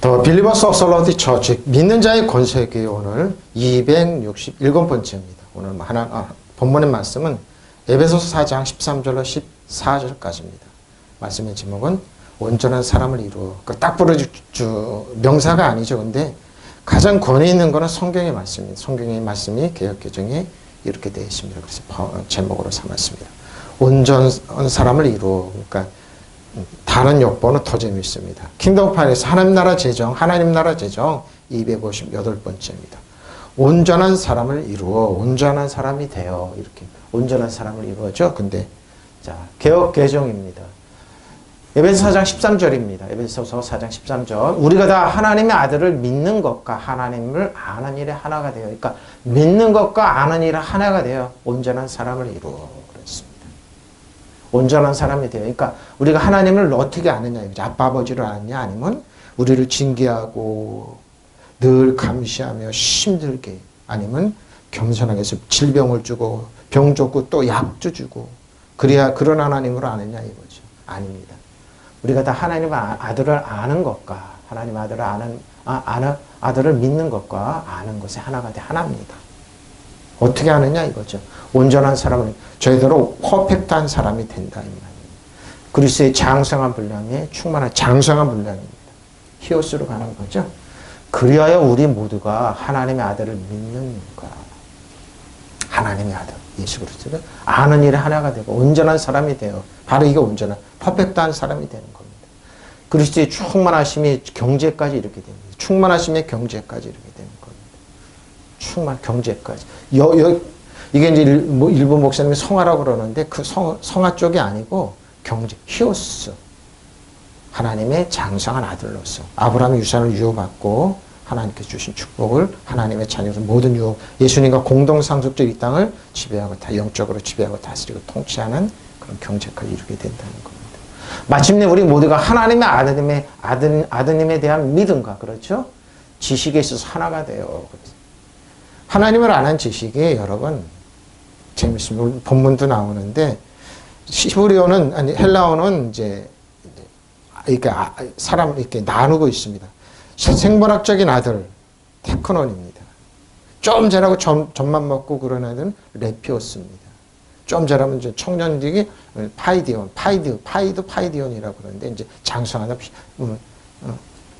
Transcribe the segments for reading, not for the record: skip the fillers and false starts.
The Believers Authority Church, 믿는 자의 권세교회 오늘 267번째입니다. 오늘 본문의 말씀은 에베소서 4장 13절로 14절까지입니다. 말씀의 제목은 온전한 사람을 이루어. 딱 부러주 명사가 아니죠. 근데 가장 권위 있는 것은 성경의 말씀입니다. 성경의 말씀이 개역개정에 이렇게 되어 있습니다. 그래서 제목으로 삼았습니다. 온전한 사람을 이루어. 그러니까 다른 역보는 더 재미있습니다. 킹덤 파일에서 하나님 나라 재정 258번째입니다. 온전한 사람을 이루어, 온전한 사람이 되어, 이렇게 온전한 사람을 이루어죠. 근데 자, 개역 개정입니다. 에베소 4장 13절입니다. 에베소서 4장 13절. 우리가 다 하나님의 아들을 믿는 것과 하나님을 아는 일에 하나가 되어. 그러니까 믿는 것과 아는 일에 하나가 되어 온전한 사람을 이루어. 그랬습니다. 온전한 사람이 되어. 그러니까 우리가 하나님을 어떻게 아느냐 이거죠. 아빠 아버지를 아느냐 아니면 우리를 징계하고 늘 감시하며 힘들게 아니면 겸손하게 해서 질병을 주고 병 줬고 또 약도 주고 그래야 그런 하나님을 아느냐 이거죠. 아닙니다. 우리가 다 하나님 아들을 아는 것과 하나님 아들을 아들을 믿는 것과 아는 것이 하나가 돼 하나입니다. 어떻게 아느냐 이거죠. 온전한 사람은 저희대로 퍼펙트한 사람이 된다 이 말입니다. 그리스도의 장성한 분량에 충만한 장성한 분량입니다. 히오스로 가는 거죠. 그리하여 우리 모두가 하나님의 아들을 믿는 것, 하나님의 아들 예수 그리스도를 아는 일에 하나가 되고 온전한 사람이 되어 바로 이게 온전한 퍼펙트한 사람이 되는 겁니다. 그리스도의 충만하심이 경제까지 이렇게 됩니다. 충만하심의 경제까지 이렇게 되는 겁니다. 충만 경제까지. 이게 이제 일부 목사님이 성화라고 그러는데 그 성화 쪽이 아니고 경제 히오스. 하나님의 장성한 아들로서 아브라함의 유산을 유업받고 하나님께서 주신 축복을 하나님의 자녀로서 모든 유업 예수님과 공동 상속적 이 땅을 지배하고 다 영적으로 지배하고 다스리고 통치하는 그런 경제까지 이루게 된다는 겁니다. 마침내 우리 모두가 하나님의 아드님에 대한 믿음과 그렇죠? 지식에 있어서 하나가 돼요. 하나님을 아는 지식이 여러분 재밌습니다. 본문도 나오는데 히브리어는 아니 헬라어는 이제 이렇게 사람을 이렇게 나누고 있습니다. 생물학적인 아들 테크논입니다. 좀 잘하고 젖만 먹고 그런 애들은 레피오스입니다. 좀 잘하면 이제 청년들이 파이디온이라고 그러는데 이제 장성하다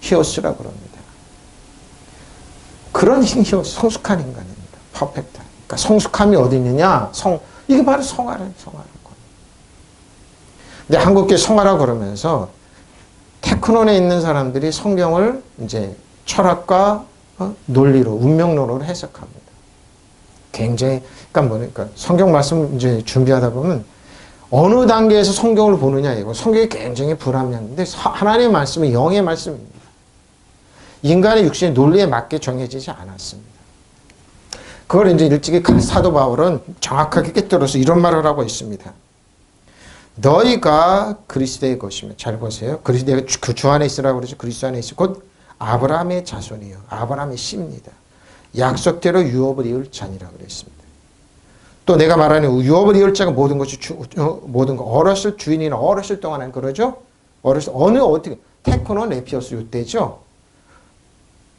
히오스라고 그럽니다. 그런 히오스 성숙한 인간입니다. 퍼펙트한. 그러니까 성숙함이 어디 있느냐? 이게 바로 성화라는 겁니다. 근데 한국계 성화라고 그러면서 테크논에 있는 사람들이 성경을 이제 철학과 논리로, 운명론으로 해석합니다. 굉장히, 그러니까 성경 말씀 이제 준비하다 보면 어느 단계에서 성경을 보느냐 이거. 성경이 굉장히 불합리한데 하나님의 말씀은 영의 말씀입니다. 인간의 육신의 논리에 맞게 정해지지 않았습니다. 그걸 이제 일찍이 사도 바울은 정확하게 깨뜨려서 이런 말을 하고 있습니다. 너희가 그리스도의 것이며 잘 보세요. 그리스도가 그 주 안에 있으라고 그러죠. 그리스도 안에 있어 곧 아브라함의 자손이요. 아브라함의 씨입니다. 약속대로 유업을 이을 자니라고 그랬습니다. 또 내가 말하는 유업을 이을 자가 모든 것이 모든 것 어렸을 주인이나 어렸을 동안은 그러죠. 어떻게 테크노 레피오스 이때죠.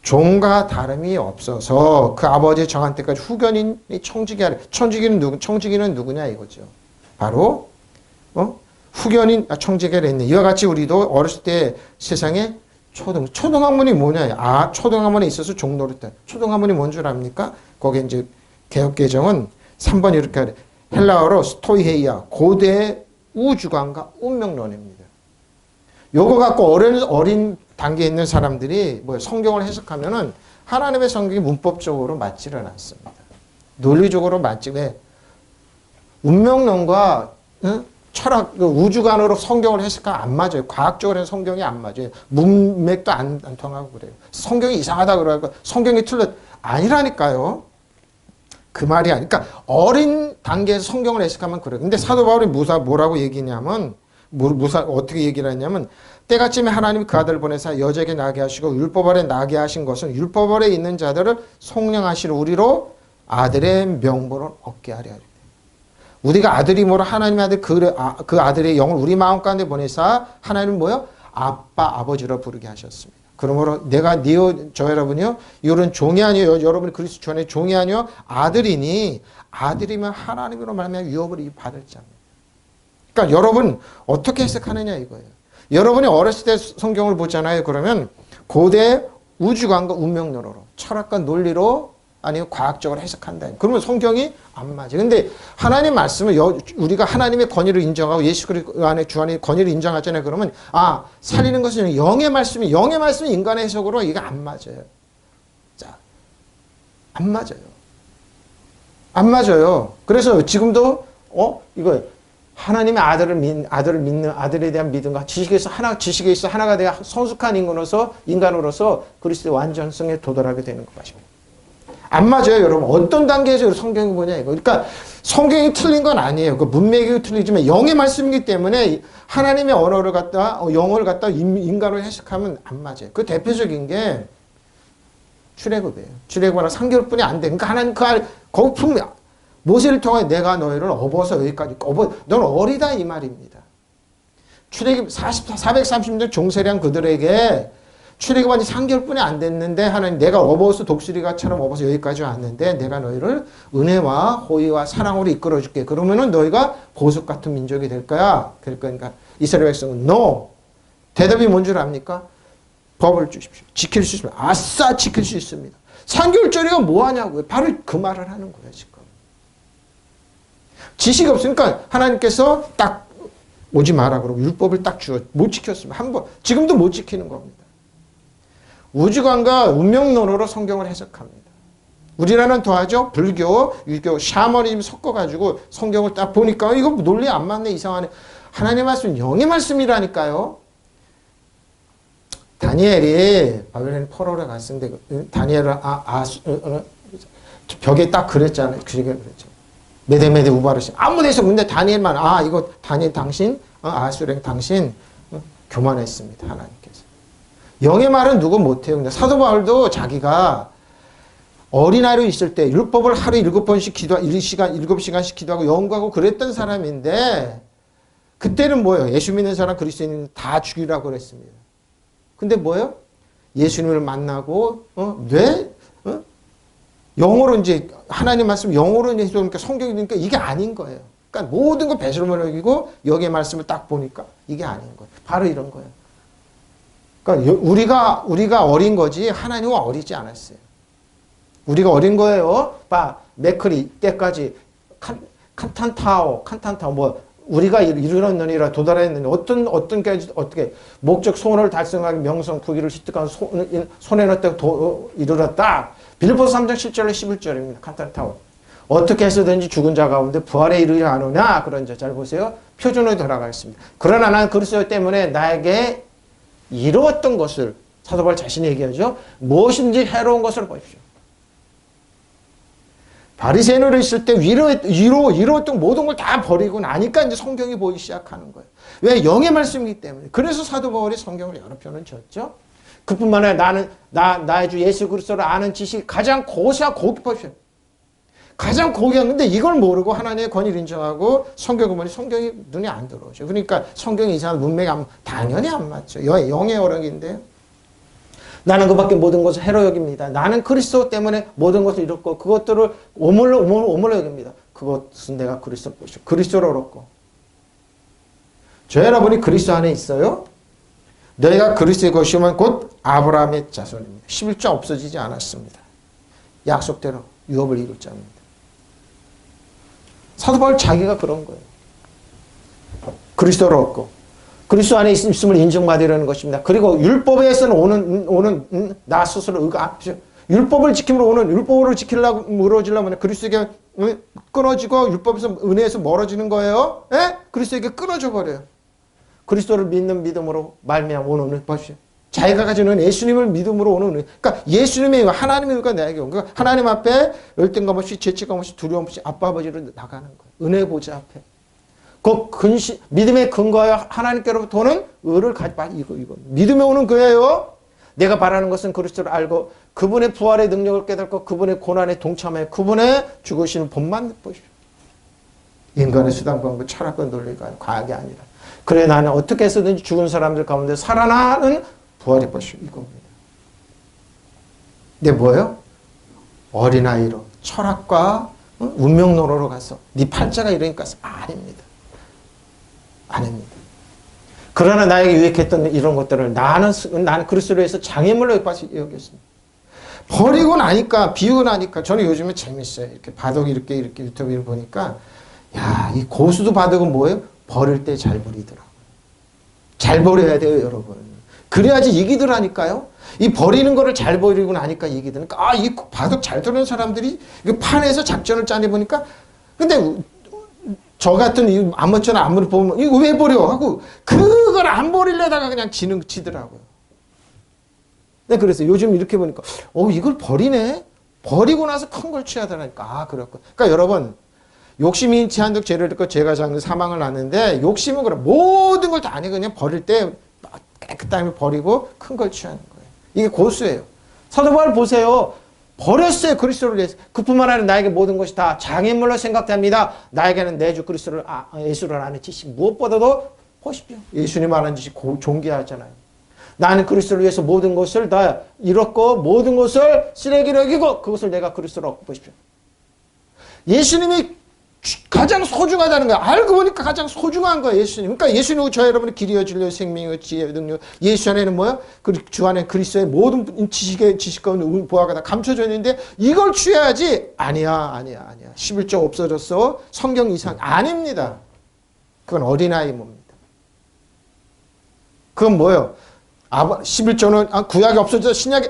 종과 다름이 없어서 그 아버지의 정한 때까지 후견인이 청지기 하래. 청지기는 누구냐 이거죠. 바로 후견인 청지기를 했네. 이와 같이 우리도 어렸을 때 세상에 초등학문이 뭐냐? 초등학문에 있어서 종로를 때. 초등학문이 뭔 줄 압니까? 거기에 이제 개혁개정은 3번 이렇게 하래. 헬라어로 스토이헤이아, 고대 우주관과 운명론입니다. 요거 갖고 어린 단계에 있는 사람들이 성경을 해석하면은 하나님의 성경이 문법적으로 맞지를 않습니다. 논리적으로 왜? 운명론과 철학, 우주관으로 성경을 해석하면 안 맞아요. 과학적으로 해서 성경이 안 맞아요. 문맥도 안 통하고 그래요. 성경이 이상하다 그러고 성경이 아니라니까요. 그 말이 아니라. 그러니까 어린 단계에서 성경을 해석하면 그래요. 근데 사도 바울이 뭐라고 얘기냐면, 어떻게 얘기를 했냐면, 때가쯤에 하나님이 그 아들을 보내사 여자에게 나게 하시고 율법 아래 나게 하신 것은 율법 아래 있는 자들을 속량하시는 우리로 아들의 명분을 얻게 하려 하리. 우리가 아들이 뭐라 하나님의 아들 그 아들의 영을 우리 마음 가운데 보내사 하나님은 뭐요? 아빠, 아버지로 부르게 하셨습니다. 그러므로 내가 저 여러분이요, 이런 종이 아니요, 여러분이 그리스도 주 안에 종이 아니요, 아들이니 아들이면 하나님으로 말하면 유업을 받을 자입니다. 그러니까 여러분 어떻게 해석하느냐 이거예요. 여러분이 어렸을 때 성경을 보잖아요. 그러면 고대 우주관과 운명론으로, 철학과 논리로, 아니면 과학적으로 해석한다. 그러면 성경이 안 맞아요. 근데 하나님 말씀을 우리가 하나님의 권위를 인정하고 예수 그리스도 안에 주 안에 권위를 인정하잖아요. 그러면 살리는 것은 영의 말씀이 인간의 해석으로 이게 안 맞아요. 자, 안 맞아요. 안 맞아요. 그래서 지금도 이거 하나님의 아들을 믿는 아들에 대한 믿음과 지식에 있어 하나가 되어 성숙한 인간으로서 그리스도의 완전성에 도달하게 되는 것입니다. 안 맞아요, 여러분. 어떤 단계에서 성경이 뭐냐 이거. 그러니까 성경이 틀린 건 아니에요. 그 문맥이 틀리지만 영의 말씀이기 때문에 하나님의 언어를 영어를 갖다 인간으로 해석하면 안 맞아요. 그 대표적인 게 출애굽이에요. 출애굽은 3개월뿐이 안 돼. 그러니까 하나님 거기 분명 모세를 통해 내가 너희를 업어서 여기까지 너는 어리다 이 말입니다. 출애굽 430년 종세량 그들에게 출애굽한 지 3개월뿐이 안 됐는데 하나님 내가 업어서 독수리가처럼 업어서 여기까지 왔는데 내가 너희를 은혜와 호의와 사랑으로 이끌어줄게. 그러면은 너희가 보석 같은 민족이 될 거야. 그러니까 이스라엘 백성은 no. 대답이 뭔 줄 압니까? 법을 주십시오. 지킬 수 있습니다. 아싸 지킬 수 있습니다. 3개월짜리가 뭐 하냐고요. 바로 그 말을 하는 거예요 지금. 지식이 없으니까 하나님께서 딱 오지 마라 그러고 율법을 딱 주어 못 지켰으면 한 번 지금도 못 지키는 겁니다. 우주관과 운명론으로 성경을 해석합니다. 우리나라는 더하죠. 불교, 유교, 샤머니즘 섞어가지고 성경을 딱 보니까 이거 논리 안 맞네 이상하네. 하나님의 말씀은 영의 말씀이라니까요. 다니엘이 바벨론 포로를 갔는데 다니엘은 벽에 딱 그랬잖아요. 그랬죠. 메데메데 우바르시 아무 데서 근데 다니엘만 이거 다니엘 당신 아수랭 당신 교만했습니다. 하나님께서. 영의 말은 누구 못해요. 근데 사도 바울도 자기가 어린아이로 있을 때 율법을 하루에 7번씩 기도하고 7시간씩 기도하고 연구하고 그랬던 사람인데 그때는 뭐예요? 예수 믿는 사람 그리스도인 다 죽이라고 그랬습니다. 근데 뭐예요? 예수님을 만나고 영어로 이제 하나님 말씀 영어로 이제 해석하니까 성경이 되니까 이게 아닌 거예요. 그러니까 모든 거 배설만 여기고 여기의 말씀을 딱 보니까 이게 아닌 거예요. 바로 이런 거예요. 그러니까 우리가 어린 거지 하나님은 어리지 않았어요. 우리가 어린 거예요. 메크리 때까지 칸탄타오 우리가 이르렀느니라 도달했느니 어떻게 목적 소원을 달성하기 명성 구기를 습득한 손에 넣었다 이르렀다. 빌립보서 3장 7절에 11절입니다. 칸탄타오. 어떻게 해서든지 죽은 자 가운데 부활에 이르려 하느냐 그런 자 잘 보세요. 표준으로 돌아가겠습니다. 그러나 나는 그리스도 때문에 나에게 이루었던 것을 사도 바울 자신이 얘기하죠. 무엇인지 해로운 것을 보십시오. 바리새인으로 있을 때 이루었던 모든 걸 다 버리고 나니까 이제 성경이 보이기 시작하는 거예요. 왜? 영의 말씀이기 때문에. 그래서 사도 바울이 성경을 여러 편을 줬죠. 그뿐만 아니라 나의 주 예수 그리스도를 아는 지식이 가장 고귀하십시오. 가장 고귀한 건데 이걸 모르고 하나님의 권위를 인정하고 성경을 보니 성경이 눈에 안 들어오죠. 그러니까 성경이 이상한 문맥이 당연히 안 맞죠. 영의 어록인데요. 나는 그밖에 모든 것을 해로 여깁니다. 나는 그리스도 때문에 모든 것을 이뤘고 그것들을 오물로 여깁니다. 그것은 내가 그리스도 것이고 그리스도로 얻었고. 저 여러분이 그리스도 안에 있어요. 너희가 그리스도의 것이면 곧 아브라함의 자손입니다. 11조 없어지지 않았습니다. 약속대로 유업을 이룰 자입니다. 사도 바울 자기가 그런 거예요. 그리스도를 얻고 그리스도 안에 있음을 인정받으려는 것입니다. 그리고 율법에서는 오는 나 스스로 율법을 지킴으로 오는 율법으로 멀어지려면 그리스도에게 끊어지고 율법에서 은혜에서 멀어지는 거예요. 그리스도에게 끊어져 버려요. 그리스도를 믿는 믿음으로 말미암아 오는 은혜 보십시오. 자기가 가지는 예수님을 믿음으로 오는 은혜. 그러니까 예수님의 하나님의 은혜가 내게 온 거예요. 하나님 앞에 열등감 없이 죄책감 없이 두려움 없이 아빠 아버지로 나가는 거예요. 은혜 보좌 앞에. 그 믿음의 근거하여 하나님께로부터 오는 의를 가지고 이거 믿음에 오는 거예요. 내가 바라는 것은 그리스도를 알고 그분의 부활의 능력을 깨닫고 그분의 고난에 동참해 그분의 죽으시는 본만 보십시오. 인간의 수단 방법 철학과 논리가 과학이 아니라. 그래 나는 어떻게 해서든지 죽은 사람들 가운데 살아나는 부활의 것이 이겁니다. 근데 뭐예요? 어린아이로 철학과 운명론으로 가서 네 팔자가 이러니까 아닙니다. 아닙니다. 그러나 나에게 유익했던 이런 것들을 나는 그리스도로 해서 장애물로 여겼습니다. 버리고 나니까 비우고 나니까 저는 요즘에 재밌어요. 이렇게 바둑 이렇게 유튜브를 보니까 야, 이 고수도 바둑은 뭐예요? 버릴 때 잘 버리더라고요. 잘 버려야 돼요, 여러분. 그래야지 이기더라니까요. 이 버리는 거를 잘 버리고 나니까 이기더니까 아, 이 바둑 잘 두는 사람들이 판에서 작전을 짜내 보니까 근데 저 같은 이 아무처럼 아무리 보면 이거 왜 버려 하고 그걸 안 버리려다가 그냥 지더라고요. 네, 그래서 요즘 이렇게 보니까 이걸 버리네. 버리고 나서 큰 걸 취하더라니까. 아, 그렇군. 그러니까 여러분 욕심이 제한적 죄를 듣고 죄가 장래 사망을 낳는데 욕심은 그래 모든 걸 다 아니 그냥 버릴 때 깨끗하게 버리고 큰 걸 취하는 거예요. 이게 고수예요. 사도 바울 보세요. 버렸어요. 그리스도를 위해서. 그뿐만 아니라 나에게 모든 것이 다 장애물로 생각됩니다. 나에게는 내 주 그리스도를 예수를 아는 지식 무엇보다도 보십시오. 예수님 아는 지식 존귀하잖아요. 나는 그리스도를 위해서 모든 것을 다 잃었고 모든 것을 쓰레기로 여기고 그것을 내가 그리스도로 얻고 보십시오. 예수님이 가장 소중하다는 거야. 알고 보니까 가장 소중한 거야, 예수님. 그러니까 예수님은 저 여러분의 길이요, 진리요, 생명이요, 지혜요, 능력. 예수 안에는 뭐야? 주 안에 그리스도의 모든 지식과 보화가 다 감춰져 있는데 이걸 취해야지. 아니야. 11조 없어졌어. 성경 이상. 아닙니다. 그건 어린아이 몸입니다. 그건 뭐예요? 11조는 구약이 없어져 신약에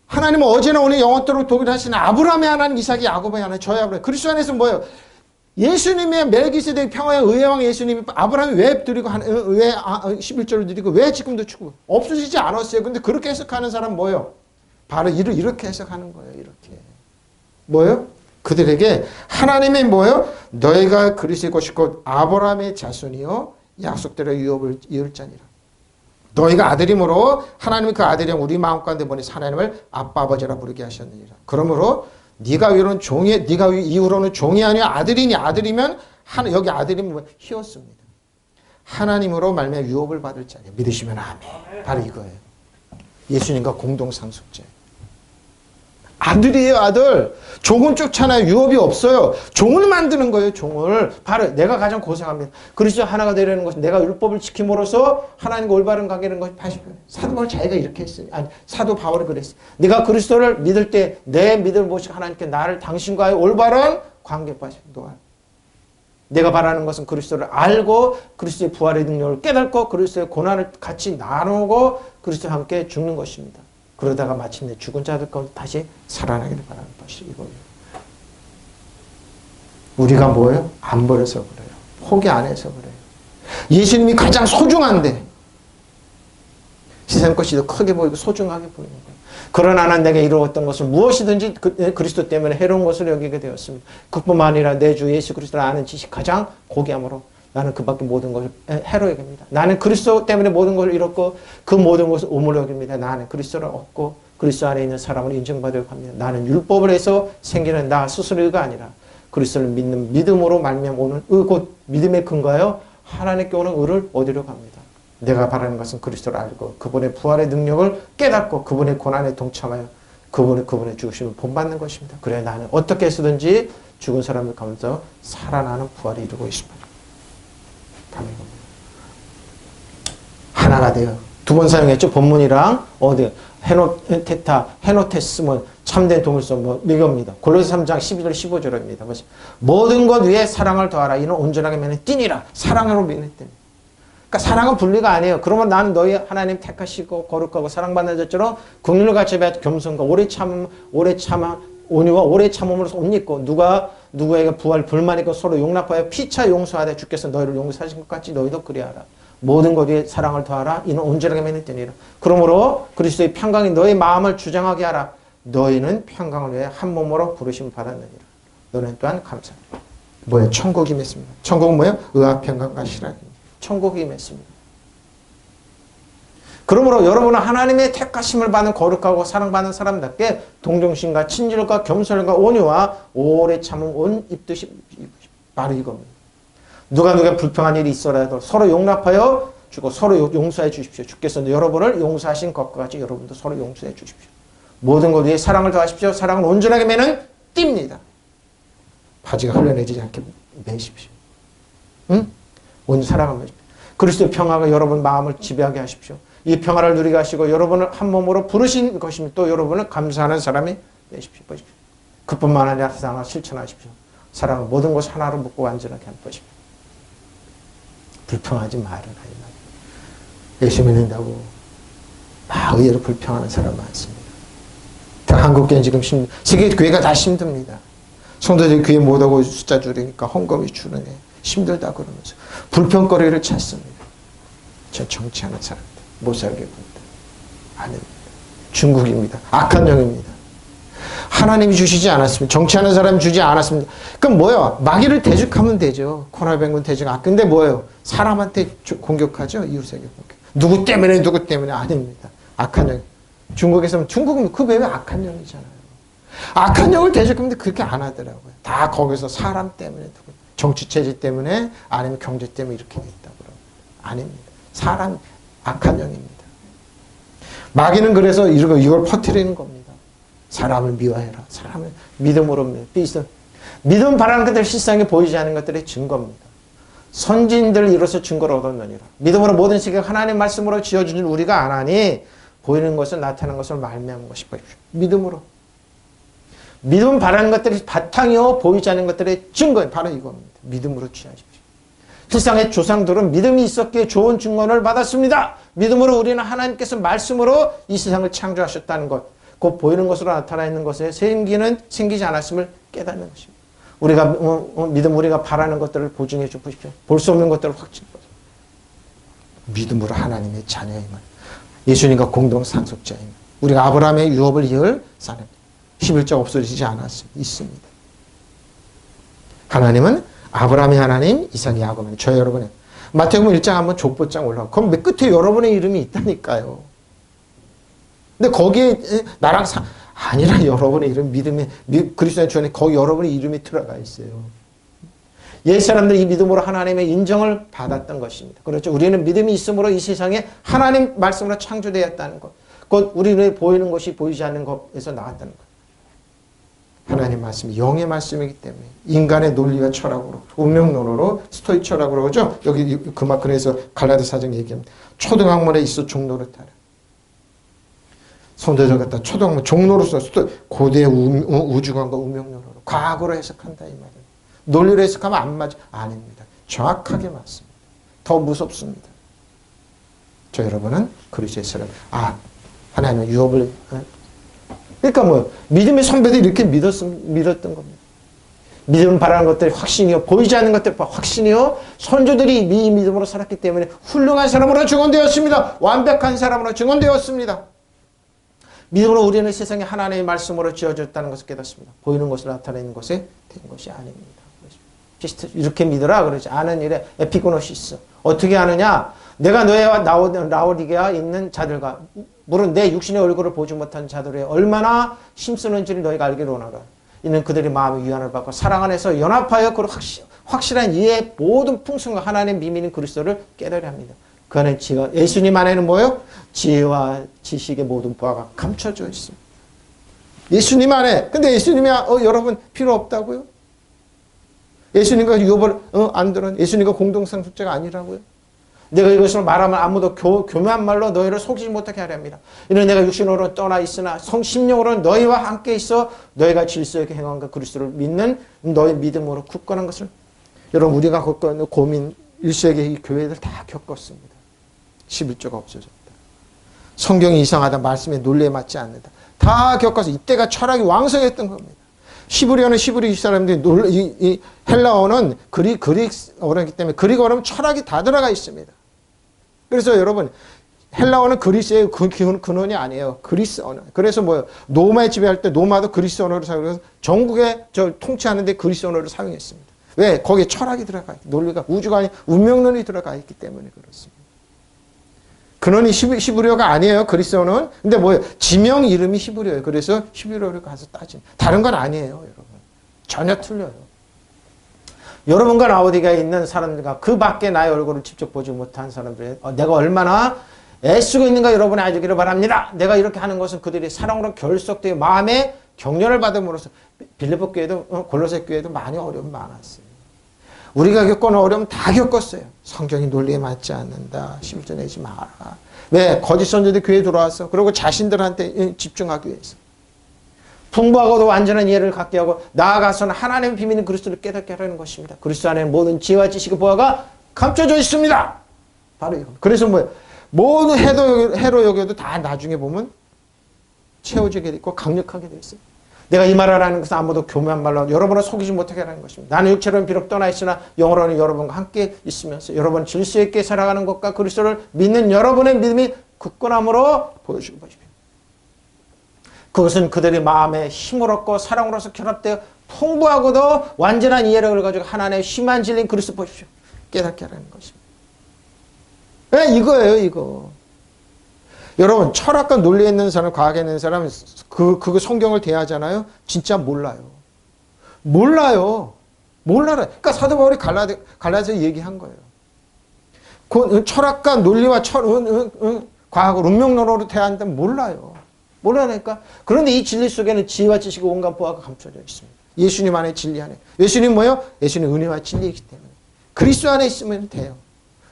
하나님은 어제나 오늘 영원토록 동일하신 아브라함의 하나님, 이삭의 야곱의 하나님, 저의 아브라함. 그리스도 안에서 뭐예요? 예수님의 멜기세덱 평화의 의왕 예수님이 아브라함이 왜 드리고 왜 11조를 드리고 왜 지금도 주고 없어지지 않았어요. 근데 그렇게 해석하는 사람 뭐예요? 바로 이렇게 해석하는 거예요. 이렇게. 뭐예요? 그들에게 하나님의 뭐예요? 너희가 그리스도의 것이 곧 아브라함의 자손이요 약속대로 유업을 이을 자니라. 너희가 아들이므로 하나님이 그 아들이랑 우리 마음 가운데 보내서 하나님을 아빠 아버지라 부르게 하셨느니라. 그러므로 네가 이후로는 종이 아니야 아들이니 아들이면 여기 아들이면 뭐 희었습니다. 하나님으로 말미암아 유업을 받을 자니 믿으시면 아멘. 바로 이거예요. 예수님과 공동 상속자. 아들이에요, 아들. 종은 쫓잖아요. 유업이 없어요. 종을 만드는 거예요, 종을. 바로 내가 가장 고생합니다. 그리스도 하나가 되려는 것은 내가 율법을 지킴으로써 하나님과 올바른 관계는 것이 80%. 사도 바울 자기가 이렇게 했어요. 아니, 사도 바울이 그랬어요. 네가 그리스도를 믿을 때 내 믿음을 보시고 하나님께 나를 당신과의 올바른 관계 빠지고 내가 바라는 것은 그리스도를 알고 그리스도의 부활의 능력을 깨닫고 그리스도의 고난을 같이 나누고 그리스도와 함께 죽는 것입니다. 그러다가 마침내 죽은 자들 가운데 다시 살아나기를 바라는 것이 이거예요. 우리가 뭐예요? 안 버려서 그래요. 포기 안 해서 그래요. 예수님이 가장 소중한데 세상 것이 더 크게 보이고 소중하게 보이는 거예요. 그러나 나는 내게 이루었던 것을 무엇이든지 그리스도 때문에 해로운 것을 여기게 되었습니다. 그뿐만 아니라 내 주 예수 그리스도를 아는 지식 가장 고귀함으로 나는 그 밖에 모든 것을 해로 여깁니다. 나는 그리스도 때문에 모든 것을 잃었고 그 모든 것을 오물로 여깁니다. 나는 그리스도를 얻고 그리스도 안에 있는 사람을 인정받으려고 합니다. 나는 율법을 해서 생기는 나 스스로가 아니라 그리스도를 믿는 믿음으로 말미암아 오는 곧 믿음의 근거요 하나님께 오는 의를 얻으려고 합니다. 내가 바라는 것은 그리스도를 알고 그분의 부활의 능력을 깨닫고 그분의 고난에 동참하여 그분의 죽으심을 본받는 것입니다. 그래 나는 어떻게 해서든지 죽은 사람들 가운데서 살아나는 부활을 이루고 있습니다. 하나가 돼요. 두 번 사용했죠. 본문이랑 헤노테스문 참된 동일성 이겁니다. 골로새 3장 12절 15절입니다. 모든 것 위에 사랑을 더하라. 이는 온전하게 맺는 띠니라. 사랑으로 맺는 띠. 그러니까 사랑은 분리가 아니에요. 그러면 나는 너희 하나님 택하시고 거룩하고 사랑받는 자처럼 국민을 같이 배워 겸손과 오래 참음 온유와 오래 참음으로서 옷 입고 누구에게 부활 불만 있고 서로 용납하여 피차 용서하되 주께서 너희를 용서하신 것 같이 너희도 그리하라. 모든 것 위에 사랑을 더하라. 이는 온전하게 맺는 띠니라. 그러므로 그리스도의 평강이 너희 마음을 주장하게 하라. 너희는 평강을 위해 한 몸으로 부르심을 받았느니라. 너는 또한 감사하라. 뭐예요? 천국이 맺습니다. 천국은 뭐예요? 의와 평강과 실학입니다. 천국이 맺습니다. 그러므로 여러분은 하나님의 택하심을 받은 거룩하고 사랑받는 사람답게 동정심과 친절과 겸손과 온유와 오래 참음 온 입듯이 바로 이겁니다. 누가 불평한 일이 있어라도 서로 용납하여 주고 서로 용서해 주십시오. 주께서 여러분을 용서하신 것과 같이 여러분도 서로 용서해 주십시오. 모든 것 위에 사랑을 더하십시오. 사랑은 온전하게 매는 띠입니다. 바지가 흘러내리지 않게 매십시오. 응? 온 사랑을 매십시오. 그리스도의 평화가 여러분 마음을 지배하게 하십시오. 이 평화를 누리게 하시고 여러분을 한 몸으로 부르신 것이며 또 여러분을 감사하는 사람이 되십시오. 그뿐만 아니라 사랑을 실천하십시오. 사랑은 모든 것을 하나로 묶고 완전하게 한 것입니다. 불평하지 말아라. 예수 믿는다고 의외로 불평하는 사람 많습니다. 한국교회는 지금 세계 교회가 다 힘듭니다. 성도들이 교회 못 오고 숫자 줄이니까 헝겊이 줄으네. 힘들다 그러면서 불평거리를 찾습니다. 저 정치하는 사람들 못 살게 굽니다. 아닙니다. 중국입니다. 악한 영입니다. 하나님이 주시지 않았습니다. 정치하는 사람이 주지 않았습니다. 그럼 뭐예요? 마귀를 대적하면 되죠. 코로나19 대적. 근데 뭐예요? 사람한테 공격하죠. 이웃에게 공격. 누구 때문에 아닙니다. 악한 영. 중국에서는 중국은 그 외에 악한 영이잖아요. 악한 영을 대적하는데 그렇게 안 하더라고요. 다 거기서 사람 때문에 정치 체제 때문에 아니면 경제 때문에 이렇게 됐다고 그러고 아닙니다. 사람 악한 영입니다. 마귀는 그래서 이걸 퍼뜨리는 겁니다. 사람을 미워해라. 사람을 믿음으로 믿음 바라는 것들 실상에 보이지 않는 것들의 증거입니다. 선진들을 이뤄서 증거를 얻었느니라. 믿음으로 모든 시기가 하나님 말씀으로 지어주는 우리가 안 하니 보이는 것을 나타나는 것을 말미암은 것이 보십시오. 믿음으로. 믿음 바라는 것들이 바탕이요 보이지 않는 것들의 증거는 바로 이겁니다. 믿음으로 취하십시오. 실상의 조상들은 믿음이 있었기에 좋은 증언을 받았습니다. 믿음으로 우리는 하나님께서 말씀으로 이 세상을 창조하셨다는 것, 곧 보이는 것으로 나타나 있는 것에 생기는 생기지 않았음을 깨닫는 것입니다. 우리가 바라는 것들을 보증해 주십시오. 볼 수 없는 것들을 확증해 주십시오. 믿음으로 하나님의 자녀임을 예수님과 공동 상속자임을 우리가 아브라함의 유업을 이을 사람 11자 없어지지 않았습니다. 있습니다. 하나님은 아브라함의 하나님, 이삭, 야곱은 저 여러분의 마태복음 1장 한번 족보장 올라가고 그럼 맨 끝에 여러분의 이름이 있다니까요. 근데 거기에 나랑 아니라 여러분의 이름 믿음이 그리스도의 주안에 거기 여러분의 이름이 들어가 있어요. 옛 사람들이 이 믿음으로 하나님의 인정을 받았던 것입니다. 그렇죠. 우리는 믿음이 있으므로 이 세상에 하나님 말씀으로 창조되었다는 것. 곧 우리는 보이는 것이 보이지 않는 것에서 나왔다는 것. 하나님 말씀이 영의 말씀이기 때문에 인간의 논리와 철학으로 운명론으로 스토익 철학으로 그러죠. 여기 그래서 갈라디아서 얘기합니다. 초등학문에 있어 종로를 따라. 성도들 갖다 초등학문 종로로서 고대 우주관과 운명론으로 과거로 해석한다 이 말이에요. 논리로 해석하면 안 맞아. 아닙니다. 정확하게 맞습니다. 더 무섭습니다. 저 여러분은 그리스도의 사람. 하나님은 유업을 그러니까 믿음의 선배들이 이렇게 믿었던 겁니다. 믿음 바라는 것들이 확신이요. 보이지 않는 것들 확신이요. 선조들이 이 믿음으로 살았기 때문에 훌륭한 사람으로 증언되었습니다. 완벽한 사람으로 증언되었습니다. 믿음으로 우리는 세상에 하나님의 말씀으로 지어졌다는 것을 깨닫습니다. 보이는 것을 나타내는 것에 된 것이 아닙니다. 이렇게 믿어라 그러지. 아는 일에 에피고노시스. 어떻게 아느냐? 내가 너희와 라오디게아 있는 자들과 물론 내 육신의 얼굴을 보지 못한 자들의 얼마나 힘쓰는지를 너희가 알기를 원하라. 이는 그들이 마음의 위안을 받고 사랑 안에서 연합하여 그 확실한 이해의 모든 풍성과 하나님의 비밀인 그리스도를 깨달아야 합니다. 그 안에 예수님 안에는 뭐예요? 지혜와 지식의 모든 바가 감춰져 있습니다. 예수님 안에. 근데 예수님이 여러분 필요 없다고요? 예수님과 유업을 안 들은 예수님과 공동상속자가 아니라고요? 내가 이것을 말하면 아무도 교묘한 말로 너희를 속이지 못하게 하려 합니다. 이는 내가 육신으로 떠나 있으나 심령으로는 너희와 함께 있어 너희가 질서있게 행함과 그리스도를 믿는 너희 믿음으로 굳건한 것을 여러분 우리가 겪은 고민 1세기 이 교회들 다 겪었습니다. 11조가 없어졌다. 성경이 이상하다. 말씀의 논리에 맞지 않는다. 다 겪어서 이때가 철학이 왕성했던 겁니다. 히브리어는 히브리 사람들이 이 헬라어는 그리스어이기 때문에 그리스어는 철학이 다 들어가 있습니다. 그래서 여러분 헬라어는 그리스의 근원이 아니에요. 그리스어는. 그래서 로마에 지배할 때 로마도 그리스 언어를 사용해서 전국에 통치하는데 그리스 언어를 사용했습니다. 왜? 거기에 철학이 들어가 있고 논리가 우주가 아닌 운명론이 들어가 있기 때문에 그렇습니다. 근원이 히브리어가 아니에요. 그리스어는. 근데 뭐예요? 지명 이름이 히브리어예요. 그래서 히브리어를 가서 따지면 다른 건 아니에요, 여러분. 전혀 틀려요. 여러분과 라오디게아에 있는 사람들과 그 밖에 나의 얼굴을 직접 보지 못한 사람들의 내가 얼마나 애쓰고 있는가 여러분이 알기를 바랍니다. 내가 이렇게 하는 것은 그들이 사랑으로 결속되어 마음의 격려를 받음으로써 빌립보 교회도 골로새 교회도 많이 어려움이 많았어요. 우리가 겪은 어려움 다 겪었어요. 성경이 논리에 맞지 않는다. 심술 내지 마라. 왜? 거짓 선지자들이 교회에 들어와서 그리고 자신들한테 집중하기 위해서. 풍부하고도 완전한 이해를 갖게 하고 나아가서는 하나님의 비밀인 그리스도를 깨닫게 하려는 것입니다. 그리스도 안에 모든 지혜와 지식의 보화가 감춰져 있습니다. 바로 이거. 그래서 뭐예요? 모든 해로 여겨도 다 나중에 보면 채워지게 돼 있고 강력하게 돼 있어요. 내가 이 말을 하는 것은 아무도 교묘한 말로 여러분을 속이지 못하게 하는 것입니다. 나는 육체로는 비록 떠나 있으나 영으로는 여러분과 함께 있으면서 여러분 질서 있게 살아가는 것과 그리스도를 믿는 여러분의 믿음이 굳건함으로 보여주고 보십시오. 그것은 그들의 마음에 힘을 얻고 사랑으로서 결합되어 풍부하고도 완전한 이해력을 가지고 하나님의 심한 진리인 그리스도 보십시오. 깨닫게 하라는 것입니다. 네, 이거예요, 이거. 여러분, 철학과 논리에 있는 사람, 과학에 있는 사람은 그거 성경을 대하잖아요. 진짜 몰라요. 몰라요. 몰라요. 그러니까 사도 바울이 갈라디아서 얘기한 거예요. 그 철학과 논리와 과학을 운명론으로 대한다면 몰라요. 몰라니까. 그런데 이 진리 속에는 지혜와 지식의 온갖 보화가 감춰져 있습니다. 예수님 안에 진리 안에. 예수님 뭐예요? 예수님 은혜와 진리이기 때문에. 그리스도 안에 있으면 돼요.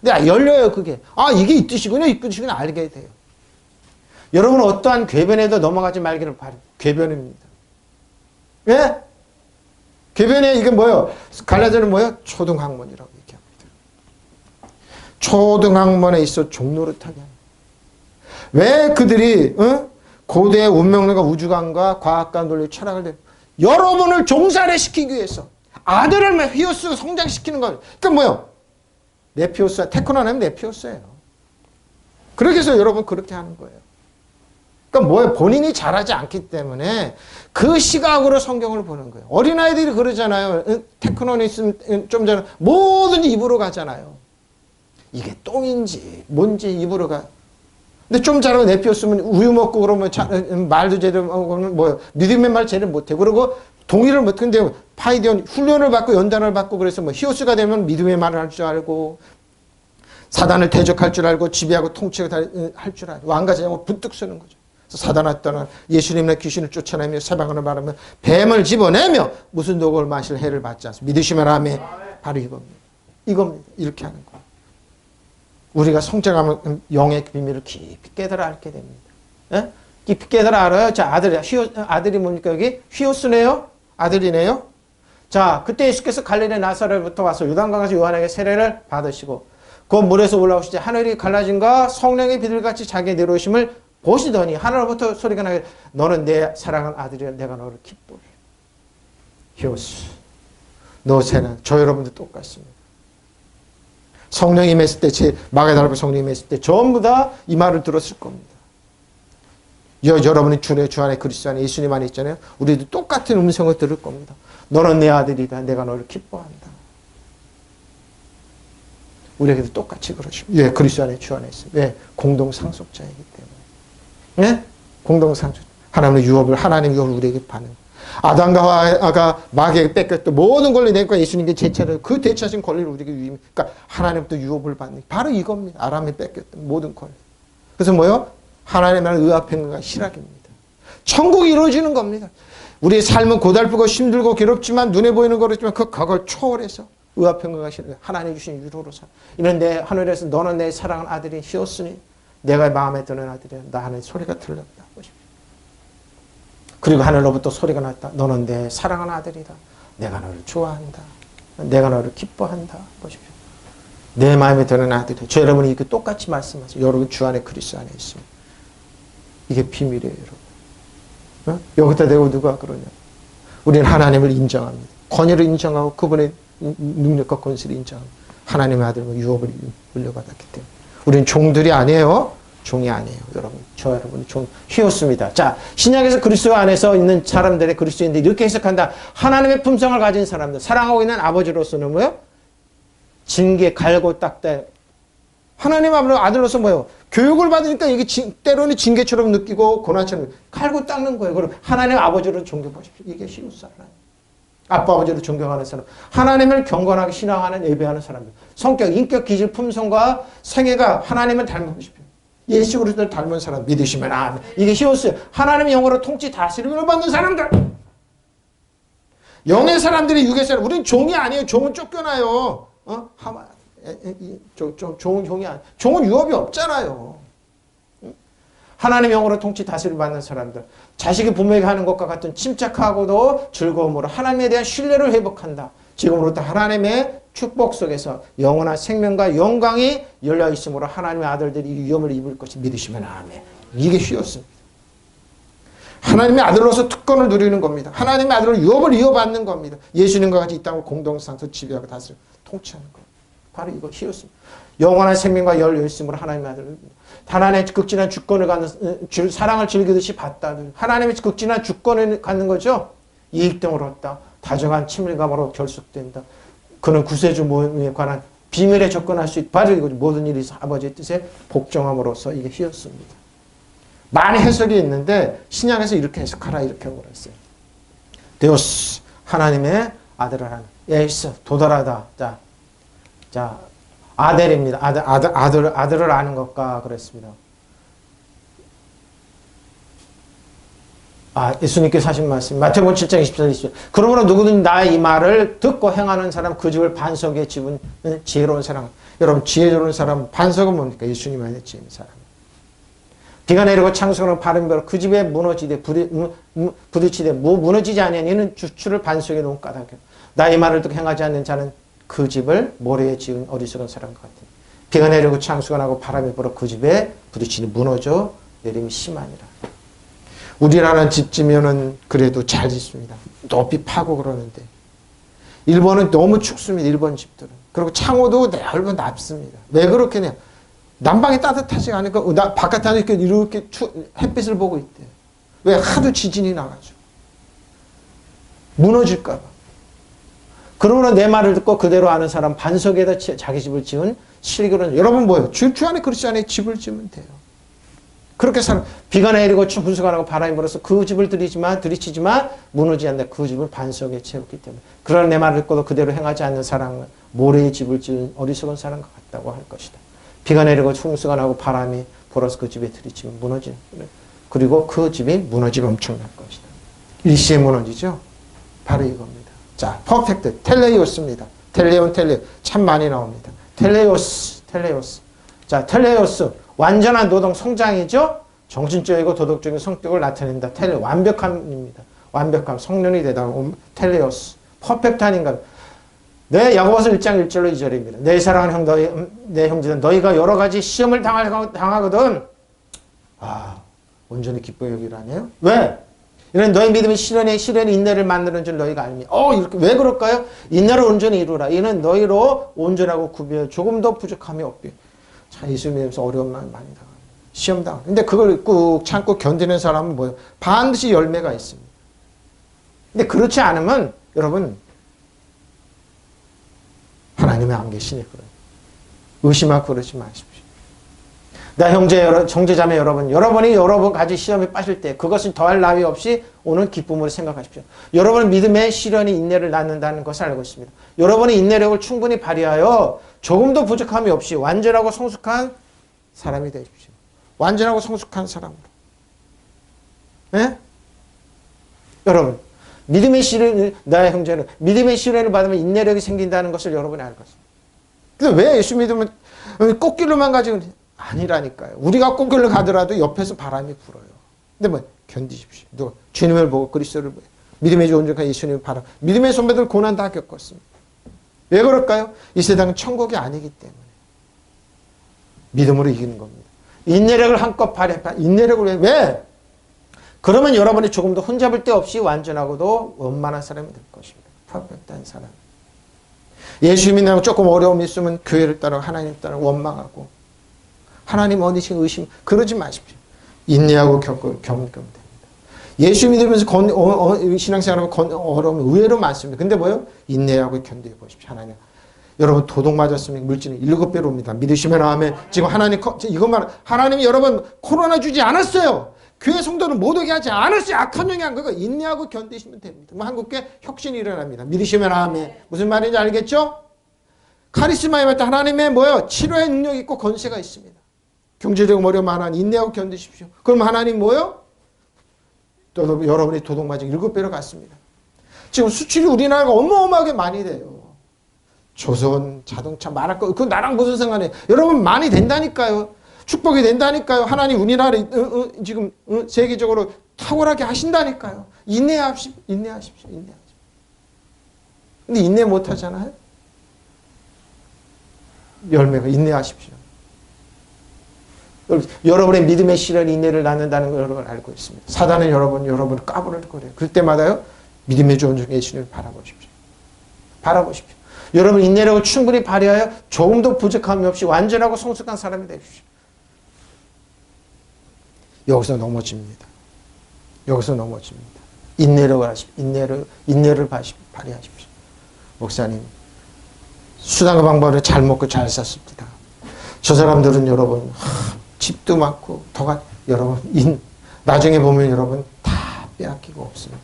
근데 열려요, 그게. 아, 이게 이 뜻이군요. 이 뜻이군요. 알게 돼요. 여러분은 어떠한 궤변에도 넘어가지 말기를 바랍니다. 궤변입니다. 예? 궤변에 이게 뭐예요? 갈라디아는 뭐예요? 초등학문이라고 얘기합니다. 초등학문에 있어 종노릇하게 합니다. 왜 그들이 고대의 운명론과 우주관과 과학과 논리, 철학을 여러분을 종살이시키기 위해서 아들을 히오스 성장시키는 거예요. 그러니까 뭐예요? 네피오스, 테크노는 네피오스예요. 그렇게 해서 여러분 그렇게 하는 거예요. 그러니까 뭐예요? 본인이 잘하지 않기 때문에 그 시각으로 성경을 보는 거예요. 어린아이들이 그러잖아요. 테크노는 있으면 좀 전에 뭐든지 입으로 가잖아요. 이게 똥인지 뭔지 입으로 가. 근데 좀 잘하면 네피오스면 우유 먹고 그러면 말도 제대로 뭐예요? 믿음의 말 제대로 못해. 그리고 동의를 못. 근데 파이디언 훈련을 받고 연단을 받고 그래서 뭐 히오스가 되면 믿음의 말을 할 줄 알고 사단을 대적할 줄 알고 지배하고 통치할 줄 알고 왕가자고 부뜩 쓰는 거죠. 그래서 사단아 떠나 예수님의 귀신을 쫓아내며 사방으로 말하며 뱀을 집어내며 무슨 독을 마실 해를 받지 않습니다. 믿으시면 아멘. 바로 이겁니다. 이겁니다. 이렇게 하는 거예요. 우리가 성장하면 영의 비밀을 깊이 깨달아 알게 됩니다. 예? 깊이 깨달아 알아요. 자, 아들이 뭡니까 여기? 히오스네요? 아들이네요? 자, 그때 예수께서 갈릴리 나사렛부터 와서 요단강에서 요한에게 세례를 받으시고 그 물에서 올라오시자 하늘이 갈라진가 성령의 비둘같이 자기의 내려오심을 보시더니 하늘로부터 소리가 나게 너는 내 사랑하는 아들이라 내가 너를 기뻐해. 히오스. 너 세는 저 여러분도 똑같습니다. 성령이 임했을 때, 마가다라고 성령이 임했을 때 전부 다 이 말을 들었을 겁니다. 여러분이 주 안에 그리스도 안에 예수님 안에 있잖아요. 우리도 똑같은 음성을 들을 겁니다. 너는 내 아들이다. 내가 너를 기뻐한다. 우리에게도 똑같이 그러죠. 예, 그리스도 안에 주 안에 있어요. 왜? 공동 상속자이기 때문에. 예? 공동 상속자. 하나님의 유업을 우리에게 받는. 아담과 하와가 마귀에게 뺏겼던 모든 권리 내과 예수님께 제차를 그 되찾은 권리를 우리에게 유임. 그러니까 하나님부터 유업을 받는 바로 이겁니다. 아람에 뺏겼던 모든 권리. 그래서 뭐요? 하나님의 나라 의합평강과 희락입니다. 천국이 이루어지는 겁니다. 우리의 삶은 고달프고 힘들고 괴롭지만 눈에 보이는 거였지만 그걸 초월해서 의합평강과 희락. 하나님 주신 유로로 살아. 이런데 하늘에서 너는 내 사랑하는 아들이 히오스니 내가 마음에 드는 아들이야. 나 하는 소리가 들렸다. 그리고 하늘로부터 소리가 났다. 너는 내 사랑하는 아들이다. 내가 너를 좋아한다. 내가 너를 기뻐한다. 보십시오. 내 마음에 드는 아들이다. 저 여러분이 이렇게 똑같이 말씀하세요. 여러분 주 안에 그리스도 안에 있습니다. 이게 비밀이에요, 여러분. 여기다 대고 누가 그러냐. 우리는 하나님을 인정합니다. 권위를 인정하고 그분의 능력과 권세를 인정합니다. 하나님의 아들과 유업을 물려받았기 때문에. 우리는 종들이 아니에요. 종이 아니에요. 여러분. 저 여러분이 종, 히오스입니다. 자, 신약에서 그리스도 안에서 있는 사람들의 그리스도인들이 이렇게 해석한다. 하나님의 품성을 가진 사람들, 사랑하고 있는 아버지로서는 뭐요? 징계, 갈고 닦되 하나님 아들로서 뭐예요? 교육을 받으니까 이게 때로는 징계처럼 느끼고 고난처럼 칼고 닦는 거예요. 그럼 하나님 아버지를 존경하십시오. 이게 쉬운 사람. 아빠 아버지를 존경하는 사람. 하나님을 경건하게 신앙하는 예배하는 사람들. 성격, 인격, 기질, 품성과 생애가 하나님을 닮으십시오. 예수 그리스도를 닮은 사람 믿으시면 아멘. 이게 쉬웠어요. 하나님의 영으로 통치 다스림을 받는 사람들. 영의 사람들이 육의 사람. 우리는 종이 아니에요. 종은 쫓겨나요. 종은 종이 아니에요. 종은 유업이 없잖아요. 하나님의 영으로 통치 다스림을 받는 사람들. 자식이 부모에게 하는 것과 같은 침착하고도 즐거움으로 하나님에 대한 신뢰를 회복한다. 지금으로부터 하나님의 축복 속에서 영원한 생명과 영광이 열려 있으므로 하나님의 아들들이 위엄을 입을 것을 믿으시면 아멘. 이게 쉬웠습니다. 하나님의 아들로서 특권을 누리는 겁니다. 하나님의 아들로 유업을 이어받는 겁니다. 예수님과 같이 이 땅을 공동상서 지배하고 다스리고 통치하는 거예요. 바로 이거 쉬웠습니다. 영원한 생명과 열려 있으므로 하나님의 아들을 하나님의 극진한 주권을 갖는 사랑을 즐기듯이 받다. 하나님의 극진한 주권을 갖는 거죠. 이익 등을 얻다. 다정한 친밀감으로 결속된다. 그는 구세주 모임에 관한 비밀에 접근할 수 있다. 바로 이거죠. 모든 일이 아버지의 뜻에 복종함으로써 이게 쉬웠습니다. 많은 해석이 있는데 신약에서 이렇게 해석하라 이렇게 그랬어요. 데오스 하나님의 아들을 하는 예스 도달하다. 자 아델입니다. 아들을 아는 것과 그랬습니다. 예수님께서 하신 말씀 마태복음 7장 24절 20절 그러므로 누구든 나의 이 말을 듣고 행하는 사람 그 집을 반석에 집은 지혜로운 사람. 여러분 지혜로운 사람 반석은 뭡니까? 예수님 안에 지은 사람. 비가 내리고 창수는 바람이 그 집에 무너지되 부딪히되 무너지지 아니하니 이는 주추를 반석에 놓은 까닭이요. 나의 말을 듣고 행하지 않는 자는 그 집을 모래에 지은 어리석은 사람과 같으니 비가 내리고 창수가 나고 바람이 불어 그 집에 부딪히니 무너져 내림이 심하니라. 우리나라는 집 지면은 그래도 잘 짓습니다. 높이 파고 그러는데 일본은 너무 춥습니다. 일본 집들은. 그리고 창호도 넓고 낮습니다. 왜 그렇겠냐? 난방이 따뜻하지 않으니까 바깥에 하니까 이렇게 햇빛을 보고 있대요. 왜? 하도 지진이 나가지고 무너질까 봐. 그러므로 내 말을 듣고 그대로 아는 사람 반석에다 자기 집을 지은 실기로는 여러분 뭐예요? 주 안에 그렇지 않아요? 집을 지으면 돼요. 그렇게 비가 내리고 분수가 나고 바람이 불어서 그 집을 들이치지만 무너지지 않는다. 그 집을 반석에 채웠기 때문에. 그러나 내 말을 듣고도 그대로 행하지 않는 사람은 모래의 집을 지은 어리석은 사람과 같다고 할 것이다. 비가 내리고 풍수가 나고 바람이 불어서 그 집에 들이치면 무너지는. 그리고 그 집이 무너지면 엄청날 것이다. 일시에 무너지죠? 바로 이겁니다. 자, 퍼펙트. 텔레이오스입니다. 텔레온. 참 많이 나옵니다. 텔레오스. 자, 텔레오스. 완전한 노동 성장이죠? 정신적이고 도덕적인 성격을 나타낸다. 완벽함입니다. 완벽함. 성령이 되다. 텔레오스. 퍼펙트한 인간. 네, 야고보서 1장 1절로 2절입니다. 내 사랑하는 내 형제들 너희가 여러 가지 시험을 당하거든. 온전히 기뻐 여기라네요. 왜? 이런 너희 믿음이 시련의 인내를 만드는 줄 너희가 알미. 이렇게 왜 그럴까요? 인내를 온전히 이루라. 이는 너희로 온전하고 구비하여 조금도 부족함이 없게. 자, 예수 믿으면서 어려운 마음 많이 당합니다. 시험 당합니다. 근데 그걸 꾹 참고 견디는 사람은 뭐예요? 반드시 열매가 있습니다. 근데 그렇지 않으면 여러분 하나님의 안 계시니 그래요. 의심하고 그러지 마십시오. 나 형제자매 여러분이 여러 가지 시험에 빠질 때 그것은 더할 나위 없이 오는 기쁨으로 생각하십시오. 여러분은 믿음의 시련이 인내를 낳는다는 것을 알고 있습니다. 여러분의 인내력을 충분히 발휘하여 조금도 부족함이 없이 완전하고 성숙한 사람이 되십시오. 완전하고 성숙한 사람으로. 네? 여러분, 믿음의 시련, 나의 형제는 믿음의 시련을 받으면 인내력이 생긴다는 것을 여러분이 알고 있습니다. 근데 왜 예수 믿으면 꽃길로만 가지고 아니라니까요. 우리가 꽃길로 가더라도 옆에서 바람이 불어요. 근데 뭐 견디십시오. 누가 주님을 보고 그리스도를 보고 믿음의 온전한 예수님을 바라. 믿음의 선배들 고난 다 겪었습니다. 왜 그럴까요? 이 세상은 천국이 아니기 때문에. 믿음으로 이기는 겁니다. 인내력을 한껏 발휘해. 인내력을 왜? 그러면 여러분이 조금 더 흠잡을 데 없이 완전하고도 원만한 사람이 될 것입니다. 퍼펙트한 사람. 예수 믿는다고 조금 어려움이 있으면 교회를 따라 하나님 따라 원망하고 하나님 어디신 의심 그러지 마십시오. 인내하고 경험 됩니다. 예수 믿으면서 신앙생활하면 어려움이 의외로 많습니다. 근데 뭐요? 인내하고 견뎌 보십시오. 하나님 여러분 도둑 맞았으면 물질은 7배로 옵니다. 믿으시면 아멘. 지금 이것만 하나님이 여러분 코로나 주지 않았어요. 교회 성도는 못 오게 하지 않았어요. 악한 영이 한 거고 인내하고 견디시면 됩니다. 그럼 한국에 혁신이 일어납니다. 믿으시면 아멘. 무슨 말인지 알겠죠? 카리스마에 맞다 하나님의 뭐요? 치료의 능력이 있고 권세가 있습니다. 경제적으로 어려움 많은 인내하고 견디십시오. 그럼 하나님 뭐요? 또 여러분이 도둑 맞은 7배로 갔습니다. 지금 수출이 우리나라가 어마어마하게 많이 돼요. 조선, 자동차 말할 거, 그건 나랑 무슨 상관이에요? 여러분 많이 된다니까요. 축복이 된다니까요. 하나님 우리나라를 지금 세계적으로 탁월하게 하신다니까요. 인내하십시오. 근데 인내 못 하잖아요. 열매가 인내하십시오. 여러분의 믿음의 실현 인내를 낳는다는 걸 여러분 알고 있습니다. 사단은 여러분을 까부를 거려요. 그럴 때마다요. 믿음의 존중 예수님을 바라보십시오. 바라보십시오. 여러분 인내력을 충분히 발휘하여 조금도 부족함이 없이 완전하고 성숙한 사람이 되십시오. 여기서 넘어집니다. 인내력을 하십시오. 인내를 발휘하십시오. 목사님, 수단과 방법을 잘 먹고 잘 샀습니다. 저 사람들은 여러분 집도 많고 여러분 나중에 보면 여러분 다 빼앗기고 없습니다.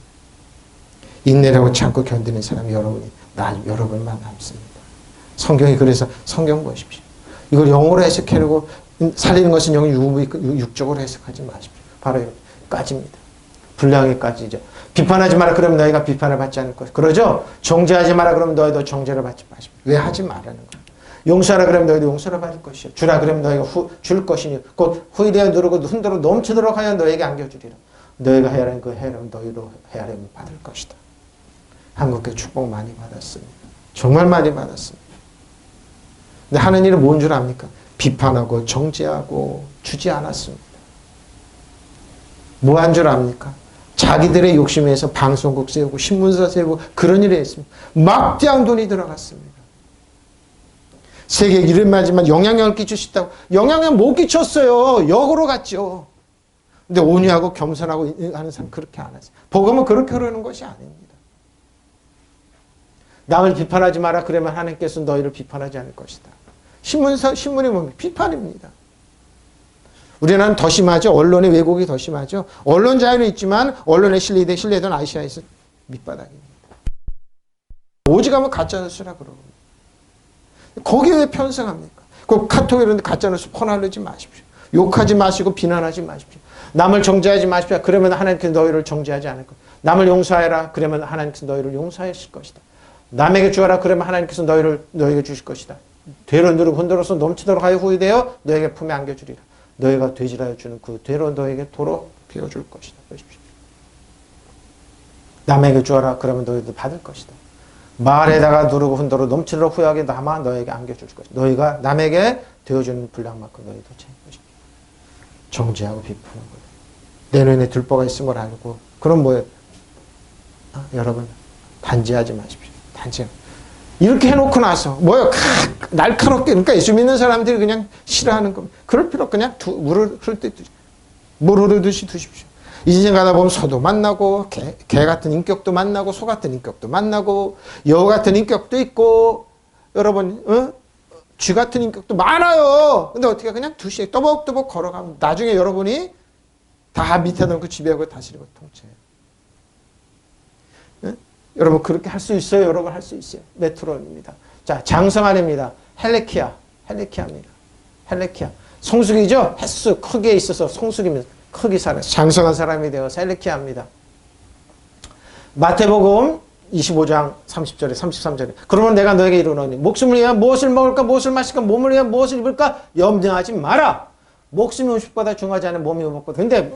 인내력을 참고 견디는 사람이 여러분만 남습니다. 성경이 그래서 성경 보십시오. 이걸 영어로 해석하려고 살리는 것은 육적으로 해석하지 마십시오. 바로 까집니다. 불량에 까지죠. 비판하지 마라 그러면 너희가 비판을 받지 않을 것이고 그러죠? 정죄하지 마라 그러면 너희도 정죄를 받지 마십시오. 왜 하지 말라는 거예요? 용서하라 그러면 너희도 용서를 받을 것이요. 주라 그러면 너희가 줄 것이니 곧 후이되어 누르고 흔들어 넘치도록 하여 너희에게 안겨주리라. 너희가 헤아리는 그 헤아림 너희로 헤아림을 받을 것이다. 한국교회 축복 많이 받았습니다. 정말 많이 받았습니다. 근데 하는 일은 뭔 줄 압니까? 비판하고 정죄하고 주지 않았습니다. 뭐 한 줄 압니까? 자기들의 욕심에서 방송국 세우고 신문사 세우고 그런 일을 했습니다. 막대한 돈이 들어갔습니다. 세계에 이름 말지만 영향력을 끼치셨다고. 영향력 못 끼쳤어요. 역으로 갔죠. 근데 온유하고 겸손하고 하는 사람 그렇게 안 하세요. 복음은 그렇게 흐르는 것이 아닙니다. 남을 비판하지 마라 그러면 하나님께서 너희를 비판하지 않을 것이다. 신문이 뭡니까? 비판입니다. 우리나라는 더 심하죠. 언론의 왜곡이 더 심하죠. 언론 자유는 있지만 언론의 신뢰도는 아시아에서 밑바닥입니다. 오직하면 가짜뉴스라 그러고 거기에 왜 편성합니까? 그 카톡 이런 데 가짜뉴스 퍼나르지 마십시오. 욕하지 마시고 비난하지 마십시오. 남을 정죄하지 마십시오. 그러면 하나님께서 너희를 정죄하지 않을 것이다. 남을 용서하라. 그러면 하나님께서 너희를 용서하실 것이다. 남에게 주어라. 그러면 하나님께서 너희에게 주실 것이다. 되로 누르고 흔들어서 넘치도록 하여 후이되어 너에게 품에 안겨주리라. 너희가 되질하여 주는 그 되로 너에게 도로 베어줄 것이다. 보십시오. 남에게 주어라. 그러면 너희도 받을 것이다. 말에다가 누르고 흔들어 넘치도록 후하게 남아 너에게 안겨줄 것이다. 너희가 남에게 되어주는 분량만큼 너희도 채울 것이다. 정죄하고 비판하는 거예요. 내 눈에 들보가 있음을 알고 그럼 뭐예요? 여러분 단죄하지 마십시오. 이렇게 해놓고 나서 뭐요? 날카롭게 그러니까 예수 믿는 사람들이 그냥 싫어하는 겁니다. 그럴 필요 그냥 물을 흐르듯이 두십시오. 이 인생 가다 보면 소도 만나고 개 같은 인격도 만나고 소 같은 인격도 만나고 여우 같은 인격도 있고 여러분 쥐 같은 인격도 많아요. 근데 어떻게 그냥 두시에 또박또박 걸어가면 나중에 여러분이 다 밑에 놓고 지배하고 다스리고 통째해요. 여러분 그렇게 할 수 있어요. 여러분 할 수 있어요. 메트론입니다. 자, 장성환입니다. 헬레키아입니다. 헬레키아. 성숙이죠? 횟수 크기에 있어서 성숙입니다. 크기 사람. 장성한 사람이 되어서 헬레키아입니다. 마태복음 25장 30절에 33절에 그러면 내가 너에게 이르노니 목숨을 위하여 무엇을 먹을까 무엇을 마실까 몸을 위하여 무엇을 입을까 염려하지 마라. 목숨이 음식보다 중요하지 않은 몸이 음식보다. 근데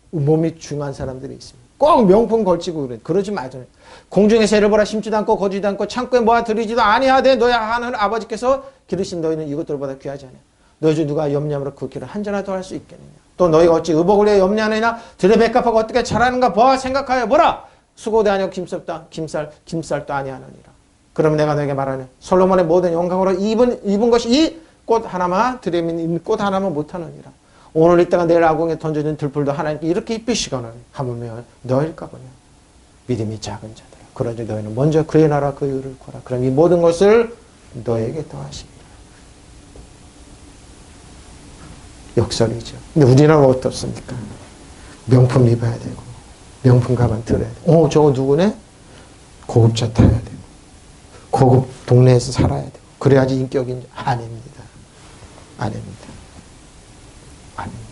몸이 중요한 사람들이 있습니다. 꼭 명품 걸치고 그러지 마죠. 공중의 새를 보라 심지도 않고 거두지도 않고 창고에 모아 들이지도 아니하되 너희 하나님 아버지께서 기르신 너희는 이것들보다 귀하지 않냐. 너희 중 누가 염려함으로 그 길을 한전하도 할 수 있겠느냐. 또 너희가 어찌 의복을 위해 염려하느냐. 들의 백합하고 어떻게 자라는가 보아 생각하여 보라. 수고도 아니하고 김살도 아니하느니라. 그러면 내가 너에게 말하냐. 솔로몬의 모든 영광으로 입은 것이 이 꽃 하나만 들에 있는 꽃 하나만 못하느니라. 오늘 이따가 내일 아궁에 던져진 들풀도 하나님께 이렇게 이쁘시거늘 하물며 너일까 보냐. 믿음이 작은 자들아. 그러니 너희는 먼저 그의 나라 그 의를 구하라. 그럼 이 모든 것을 너에게 더하시리라. 역설이죠. 근데 우리나라가 어떻습니까? 명품 입어야 되고 명품 가방 들어야 되고 저거 누구네? 고급차 타야 되고 고급 동네에서 살아야 되고 그래야지 인격인지 아닙니다. 아닙니다. 아닙니다.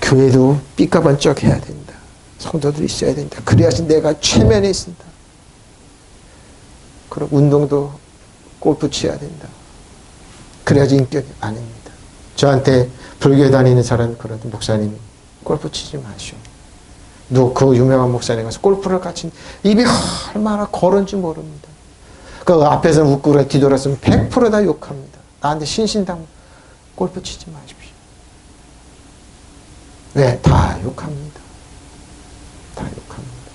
교회도 삐까번쩍 해야 된다. 성도들이 있어야 된다. 그래야지 내가 최면에 있습니다. 그리고 운동도 골프 쳐야 된다. 그래야지 인격이 아닙니다. 저한테 불교에 다니는 사람이 그러더니 목사님 골프 치지 마시오. 그 유명한 목사님 가서 골프를 같이 입이 얼마나 거른지 모릅니다. 그 앞에서는 웃고 그래 뒤돌았으면 100% 다 욕합니다. 나한테 신신당 골프 치지 마십시오. 왜? 다 욕합니다. 다 욕합니다.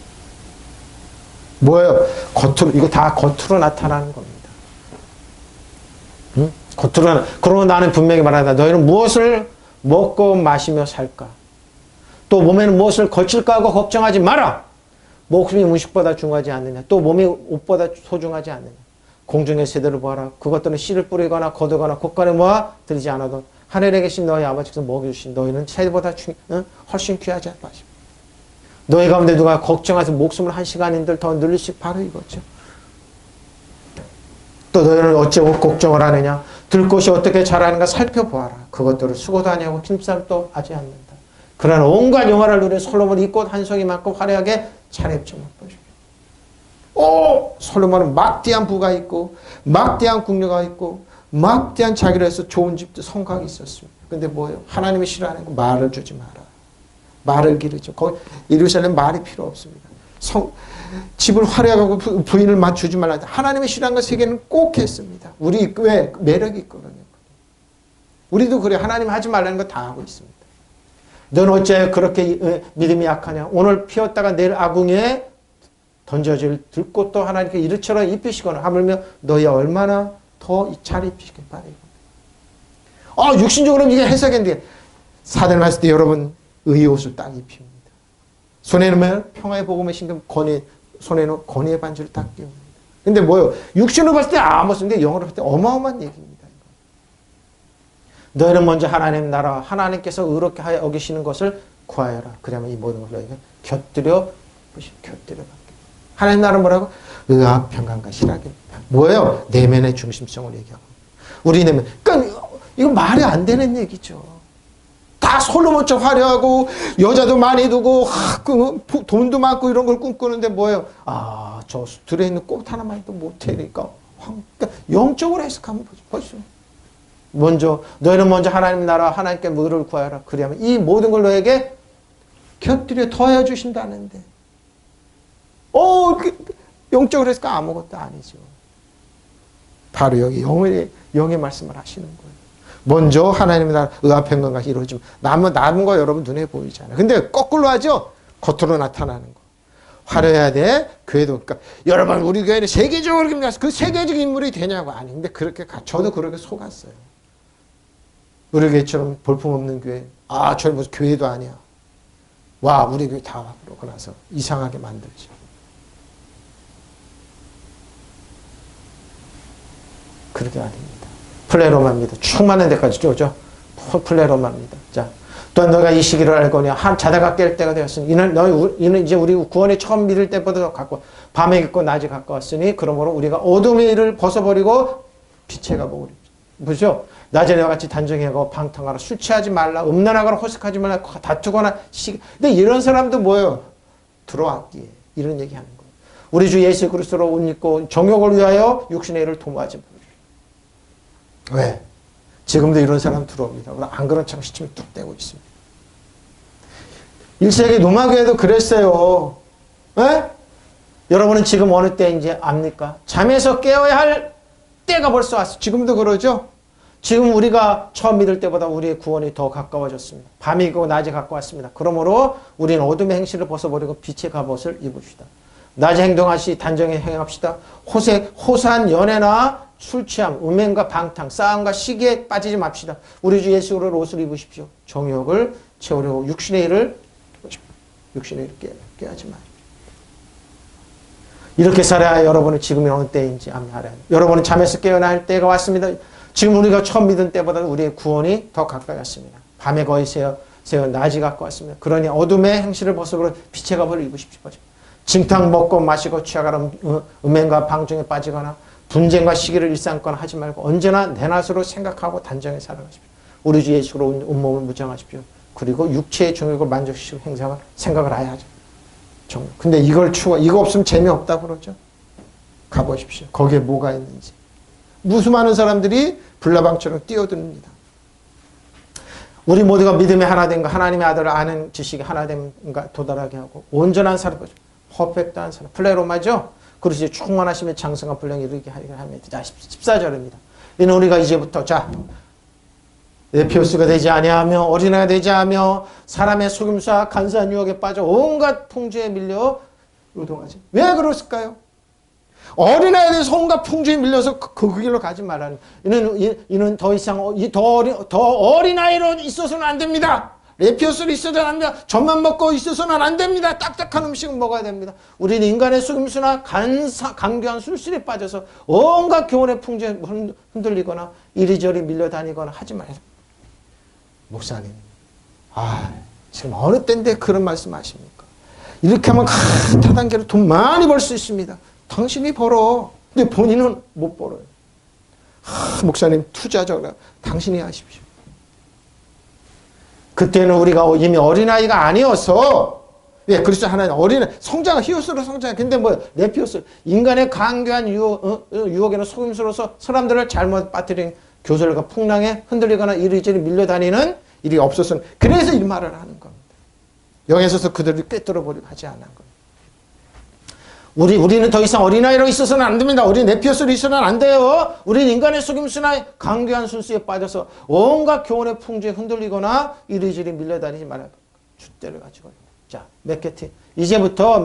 뭐예요? 겉으로 이거 다 겉으로 나타나는 겁니다. 응? 겉으로 그러고 나는 분명히 말한다. 너희는 무엇을 먹고 마시며 살까? 또 몸에는 무엇을 거칠까 하고 걱정하지 마라. 목숨이 음식보다 중요하지 않느냐. 또 몸이 옷보다 소중하지 않느냐. 공중의 새들을 보아라. 그것들은 씨를 뿌리거나 거두거나 곳간에 모아 들이지 않아도 하늘에 계신 너희 아버지께서 먹여주신 너희는 새보다 훨씬 귀하지 않으십니까? 너희 가운데 누가 걱정해서 목숨을 한 시간인들 더 늘리시 바로 이거죠. 또 너희는 어째 옷 걱정을 하느냐? 들 것이 어떻게 자라는가 살펴보아라. 그것들을 수고도 아니하고 힘싸움도 하지 않는다. 그러나 온갖 영화를 누린 솔로몬이 이 꽃 한 송이만큼 화려하게 차례점 보십시오. 솔로몬은 막대한 부가 있고 막대한 궁녀가 있고 막대한 자기를 해서 좋은 집도 성곽이 있었습니다. 근데 뭐예요? 하나님이 싫어하는 거 말을 주지 마라. 말을 기르죠. 거기 예루살렘 말이 필요 없습니다. 집을 화려하고 부인을 맞추지 말라. 하나님이 싫어하는 거 세 개는 꼭 했습니다. 우리 왜? 매력이 있거든요. 우리도 그래. 하나님 하지 말라는 거 다 하고 있습니다. 넌 어째 그렇게 믿음이 약하냐? 오늘 피었다가 내일 아궁이에 던져질 들꽃도 하나님께 이르처럼 입히시거나 하물며 너희 얼마나 더 잘 입히시길 바라요. 육신적으로 이게 해석인데 사도행 말씀 때 여러분 의의 옷을 딱 입힙니다. 손에는 평화의 복음의 신경 손에는 권위의 반지를 딱 끼웁니다. 근데 뭐요? 육신으로 봤을 때 아무것인데 영어로 봤을 때 어마어마한 얘기입니다. 너희는 먼저 하나님 나라 하나님께서 의롭게 하여 여기시는 것을 구하여라. 그러면 이 모든 것을 너희가 곁들여 받게. 하나님 나라 뭐라고? 의와 평강과 실하게. 뭐예요? 내면의 중심성을 얘기하고. 우리 내면. 그러니까 이거 말이 안 되는 얘기죠. 다 솔로몬처럼 화려하고 여자도 많이 두고 돈도 많고 이런 걸 꿈꾸는데 뭐예요? 저 들어있는 꽃 하나만도 못해니까 그러니까 영적으로 해석하면 보죠. 너희는 먼저 하나님 나라 하나님께 의를 구하여라. 그리하면 이 모든 걸 너에게 곁들여 더해 주신다는데 영적으로 해서 아무것도 아니죠. 바로 여기 영의 말씀을 하시는 거예요. 먼저 하나님의 나라 의와 평강과 이루어지면 남은 거 여러분 눈에 보이잖아요. 근데 거꾸로 하죠. 겉으로 나타나는 거. 화려해야 돼. 교회도 그러니까 여러분 우리 교회는 세계적으로 그 세계적 인물이 되냐고. 아니 근데 그렇게 저도 그렇게 속았어요. 우리 교회처럼 볼품없는 교회. 저희 무슨 교회도 아니야. 와 우리 교회 다 그러고 나서 이상하게 만들죠. 그렇게 아닙니다. 플레로마입니다. 충만한 데까지 쪼죠. 플레로마입니다. 자, 또한 너가 이 시기를 알거니 한 자다가 깰 때가 되었으니 이는 이제 우리 구원이 처음 믿을 때보다 더 가까워 밤에 있고 낮이 가까웠으니 그러므로 우리가 어둠의 일을 벗어버리고 빛에 가보고 보죠. 낮에 너와 같이 단정하고 방탕하라 술 취하지 말라 음란하거나 호색하지 말라 다투거나 근데 이런 사람도 뭐예요? 들어왔기에 이런 얘기하는 거예요. 우리 주 예수 그리스도로 옷 입고 정욕을 위하여 육신의 일을 도모하지 마. 왜? 지금도 이런 사람 들어옵니다. 안 그런 척 시침이 뚝 떼고 있습니다. 1세기 노마교회도 그랬어요. 에? 여러분은 지금 어느 때인지 압니까? 잠에서 깨어야 할 때가 벌써 왔어요. 지금도 그러죠? 지금 우리가 처음 믿을 때보다 우리의 구원이 더 가까워졌습니다. 밤이고 낮이 가까웠습니다. 그러므로 우리는 어둠의 행실을 벗어버리고 빛의 갑옷을 입읍시다. 낮에 행동하시 단정히 행합시다. 호사한 연애나 술 취함, 음행과 방탕, 싸움과 시기에 빠지지 맙시다. 우리 주 예수로 옷을 입으십시오. 정욕을 채우려고 육신의 일을 깨하지 마십시오. 이렇게 살아야 여러분은 지금이 어느 때인지 알아야 돼요. 여러분은 잠에서 깨어나야 할 때가 왔습니다. 지금 우리가 처음 믿은 때보다 우리의 구원이 더 가까이 왔습니다. 밤에 거의 새어 낮이 가까웠습니다. 그러니 어둠의 행실을 벗어버려 빛의 갑을 입으십시오. 진탕 먹고 마시고 취하거나 음행과 방종에 빠지거나 분쟁과 시기를 일삼거나 하지 말고 언제나 내 낫으로 생각하고 단정히 살아가십시오. 우리 주 예수로 온몸을 무장하십시오. 그리고 육체의 정욕을 만족시키고 행사가 생각을 아야 하죠. 근데 이거 없으면 재미없다고 그러죠. 가보십시오. 거기에 뭐가 있는지. 무수 많은 사람들이 불나방처럼 뛰어듭니다. 우리 모두가 믿음의 하나됨과 하나님의 아들을 아는 지식이 하나됨과 도달하게 하고 온전한 사람, 퍼펙트한 사람, 플레로마죠. 그리고 충만하심의 장성한 분량이 이르게 하리라 하며. 자, 14절입니다. 이는 우리가 이제부터 에피오스가 되지 아니하며 어린아이가 되지 않으며 사람의 속임수와 간사한 유혹에 빠져 온갖 풍주에 밀려 요동하지. 왜 그랬을까요? 어린아이에 대해서 온갖 풍주에 밀려서 그 길로 가지 말라는. 이는 더 이상 더 어린아이로 있어서는 안 됩니다. 에피오스로 있어서는 안 됩니다. 젖만 먹고 있어서는 안 됩니다. 딱딱한 음식은 먹어야 됩니다. 우리는 인간의 속임수나 강교한 술술에 빠져서 온갖 교훈의 풍주에 흔들리거나 이리저리 밀려다니거나 하지 말아요. 목사님, 지금 어느 때인데 그런 말씀 하십니까? 이렇게 하면 타단계로 돈 많이 벌 수 있습니다. 당신이 벌어. 근데 본인은 못 벌어요. 목사님, 투자적으로 당신이 하십시오. 그때는 우리가 이미 어린아이가 아니어서, 그리스도 하나님 성장, 히오스로 성장해. 근데 네피오스, 인간의 강교한 유혹에는 속임수로서 사람들을 잘못 빠뜨린 교설과 풍랑에 흔들리거나 이리저리 밀려다니는 일이 없었으면, 그래서 이 말을 하는 겁니다. 여기서 그들을 꿰뚫어버리고 하지 않은 겁니다. 우리는 더 이상 어린아이로 있어서는 안 됩니다. 우리 네피오스로 있어서는 안 돼요. 우리는 인간의 속임수나 강교한 술수에 빠져서 온갖 교훈의 풍주에 흔들리거나 이리저리 밀려다니지 말아요. 줏대를 가지고. 자, 맥게티. 이제부터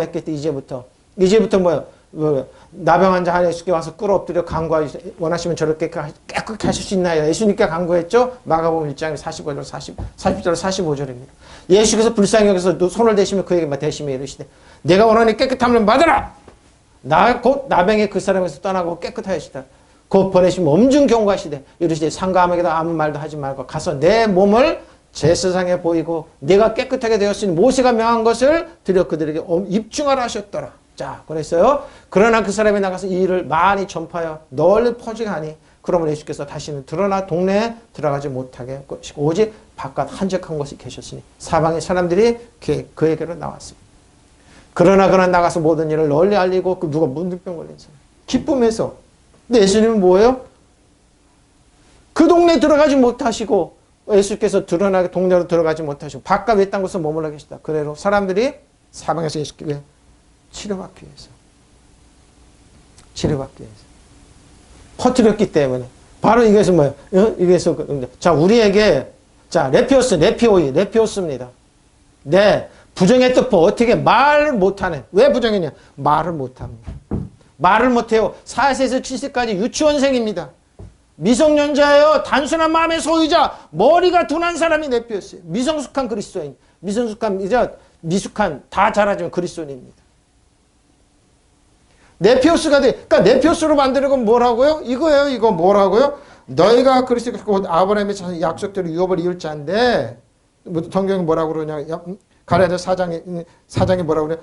뭐요? 나병 환자 하나 예수께 와서 끌어엎드려 간구하시오. 원하시면 저렇게 깨끗하게 하실 수 있나요? 예수님께 간구했죠? 마가복음 1장 45절, 40절, 45절입니다. 예수께서 불쌍히 여기서 손을 대시며 그에게 대시며 이르시되 내가 원하니 깨끗함을 받으라. 곧 나병이 그 사람에서 떠나고 깨끗하시다. 곧 보내시면 엄중 경고하시되 이르시되 상가함에게도 아무 말도 하지 말고 가서 내 몸을 제사장에 보이고 네가 깨끗하게 되었으니 모세가 명한 것을 드려 그들에게 입증하라 하셨더라. 자, 그랬어요. 그러나 그 사람이 나가서 이 일을 많이 전파하여 널리 퍼지게 하니 그러면 예수께서 다시는 드러나 동네에 들어가지 못하게 하시고 오직 바깥 한적한 곳에 계셨으니 사방의 사람들이 그에게로 나왔습니다. 그러나 나가서 모든 일을 널리 알리고 누가 문둥병 걸린 사람 기쁨해서. 근데 예수님은 뭐예요? 그 동네에 들어가지 못하시고 예수께서 드러나게 동네로 들어가지 못하시고 바깥 외딴 곳에 머물러 계시다. 그래로 사람들이 사방에서 예수께 치료받기 위해서 퍼뜨렸기 때문에 바로 이것은 뭐예요? 이것은 자, 우리에게 레피오스입니다. 네, 부정의 뜻보 어떻게 말을 못하는. 왜 부정했냐? 말을 못합니다. 말을 못해요. 4세에서 7세까지 유치원생입니다. 미성년자예요. 단순한 마음의 소유자, 머리가 둔한 사람이 네피오스예요. 미성숙한 그리스도인, 미숙한 다 잘하지만 그리스도인입니다. 네피오스가 돼. 그러니까 네피오스로 만드는 건 뭐라고요? 이거예요. 이거 뭐라고요? 너희가 그리스도가 곧 아브라함의 약속대로 유업을 이을 자인데, 성경이 뭐라고 그러냐? 가랴서 4장에 뭐라고 그래요?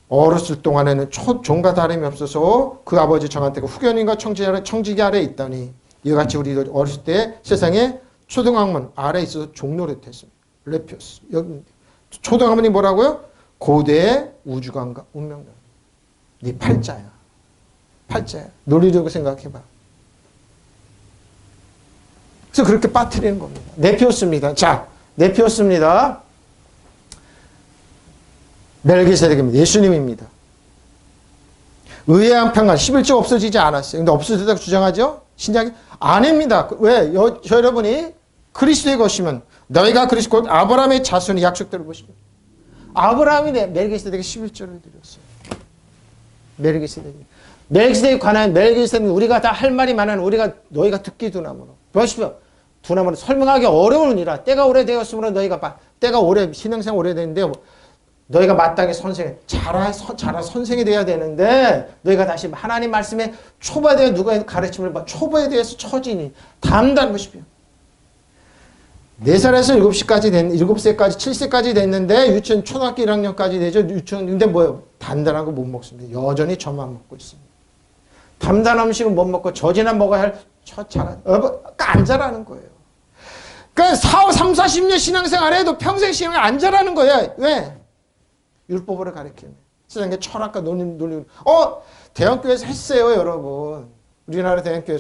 어렸을 동안에는 종과 다름이 없어서 그 아버지 정한테 후견인과 청지기 아래에 있다니 이와 같이 우리도 어렸을 때 세상에 초등학문 아래에 있어서 종노릇했습니다. 레피오스. 여기 초등학문이 뭐라고요? 고대의 우주관과 운명론. 네 팔자야. 논리적으로 생각해봐. 그래서 그렇게 빠뜨리는 겁니다. 네피오스입니다. 자, 네피오스입니다. 멜기세덱입니다. 예수님입니다. 의외한 평안 11조 없어지지 않았어요. 근데 없어지다고 주장하죠? 신약이 아닙니다. 왜? 여러분이 그리스도의 것이면 너희가 그리스도 곧 아브라함의 자손의 약속대로 보시면 아브라함이 멜기세덱에게 11조를 드렸어요. 멜기세덱에 관한 멜기세덱은 우리가 다 할 말이 많은 너희가 듣기 두나무로. 보십시오. 두나무는 설명하기 어려운 일이라 때가 오래되었으므로 너희가 때가 신앙생활 오래됐는데요. 너희가 마땅히 자라 선생이 돼야 되는데 너희가 다시 하나님 말씀에 초보에 대해 누가 가르침을 봐. 초보에 대해서 처지니 담대한 것이며 4살에서 7세까지 7세까지 됐는데 유치원 초등학교 1학년까지 되죠. 유치원 근데 뭐예요? 단단한 거 못 먹습니다. 여전히 젖만 먹고 있습니다. 담단한 음식은 못 먹고 젖이나 먹어야 할 처차가 안 자라는 거예요. 그러니까 3, 40년 신앙생활 해도 평생 신앙을 안 자라는 거야. 왜? 율법으로 가르치는 세상에 철학과 논리 대형교회에서 했어요, 여러분. 우리나라 대형교회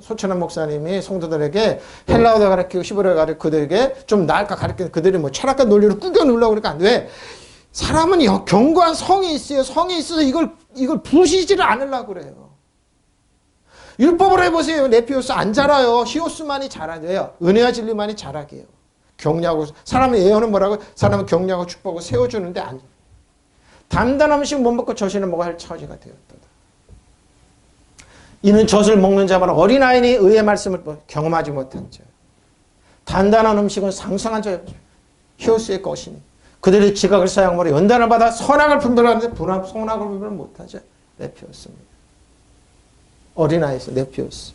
소천한 목사님이 성도들에게 헬라어도 가르치고 히브리어 가르치고 그들에게 좀 나을까 가르치는 그들이 뭐 철학과 논리를 꾸겨 누르려고 그러니까 안 돼. 왜? 사람은 견고한 성이 있어요. 성이 있어서 이걸 부시지를 않으려고 그래요. 율법으로 해보세요. 네피오스 안 자라요. 히오스만이 자라요. 은혜와 진리만이 자라게 해요. 격려하고 사람의 예언은 뭐라고? 사람은 격려하고 축복하고 세워주는데 안 단단한 음식 못 먹고 젖이나 먹어야 할 처지가 되었다. 이는 젖을 먹는 자마다 어린아이니 의의 말씀을 경험하지 못한 자. 단단한 음식은 상상한 자요. 히오스의 것이니 그들의 지각을 사용하므로 연단을 받아 선악을 분별하는데 선악을 분별 못하죠. 네피오스입니다. 어린아이에서 네피오스.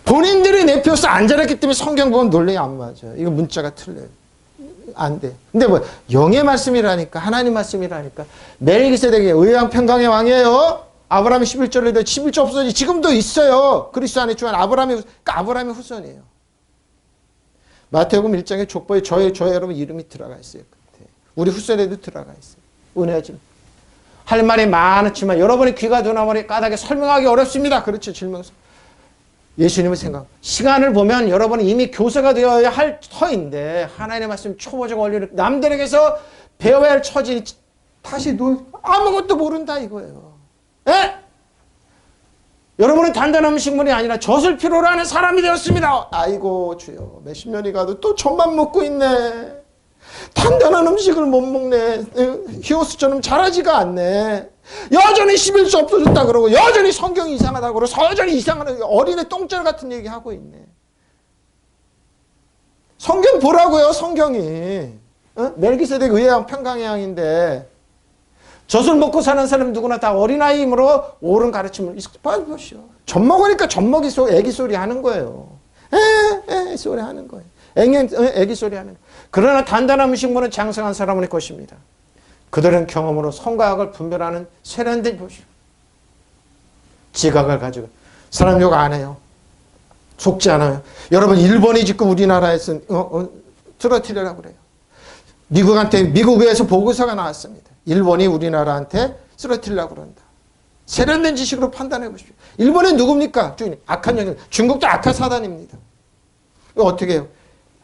본인들이 네피오스 안 자랐기 때문에 성경 보면 논리 안 맞아요. 이거 문자가 틀려요. 안 돼. 근데 뭐 영의 말씀이라니까 하나님 말씀이라니까 멜기세덱이 의왕 평강의 왕이에요. 아브라함이 11절에 11조 없어지 지금도 있어요. 그리스도 안에 주한 아브라함의 후손이에요. 마태복음 1장에 족보에 저의 여러분 이름이 들어가 있어요. 끝에. 우리 후손에도 들어가 있어요. 은혜지. 할 말이 많았지만 여러분의 귀가 두나머리 까닭에 설명하기 어렵습니다. 그렇죠. 질명서. 예수님을 생각. 시간을 보면 여러분은 이미 교사가 되어야 할 터인데 하나님의 말씀 초보적 원리를 남들에게서 배워야 할 처지 다시 아무것도 모른다 이거예요. 에? 여러분은 단단한 음식물이 아니라 젖을 필요로 하는 사람이 되었습니다. 아이고 주여 몇십 년이 가도 또 젖만 먹고 있네. 단단한 음식을 못 먹네. 히오스처럼 자라지가 않네. 여전히 11조 없어졌다 그러고 여전히 성경이 이상하다 그러고 여전히 이상한 어린애 똥줄 같은 얘기 하고 있네. 성경 보라고요. 성경이. 멜기세덱 의왕 평강의 왕인데 젖을 먹고 사는 사람 누구나 다 어린아이이므로 옳은 가르침을 보시오. 젖 먹으니까 애기 소리 하는 거예요. 소리 하는 거예요. 애기 소리 하는 거예요. 그러나 단단한 음식물은 장성한 사람의 것입니다. 그들은 경험으로 선과 악을 분별하는 세련된 것이요. 지각을 가지고 사람 욕 안 해요. 속지 않아요. 여러분 일본이 지금 우리나라에서 쓰러뜨리려고 그래요. 미국에서 보고서가 나왔습니다. 일본이 우리나라한테 쓰러뜨리려고 그런다. 세련된 지식으로 판단해 보십시오. 일본은 누굽니까? 악한 영역. 중국도 악한 사단입니다. 이거 어떻게 해요?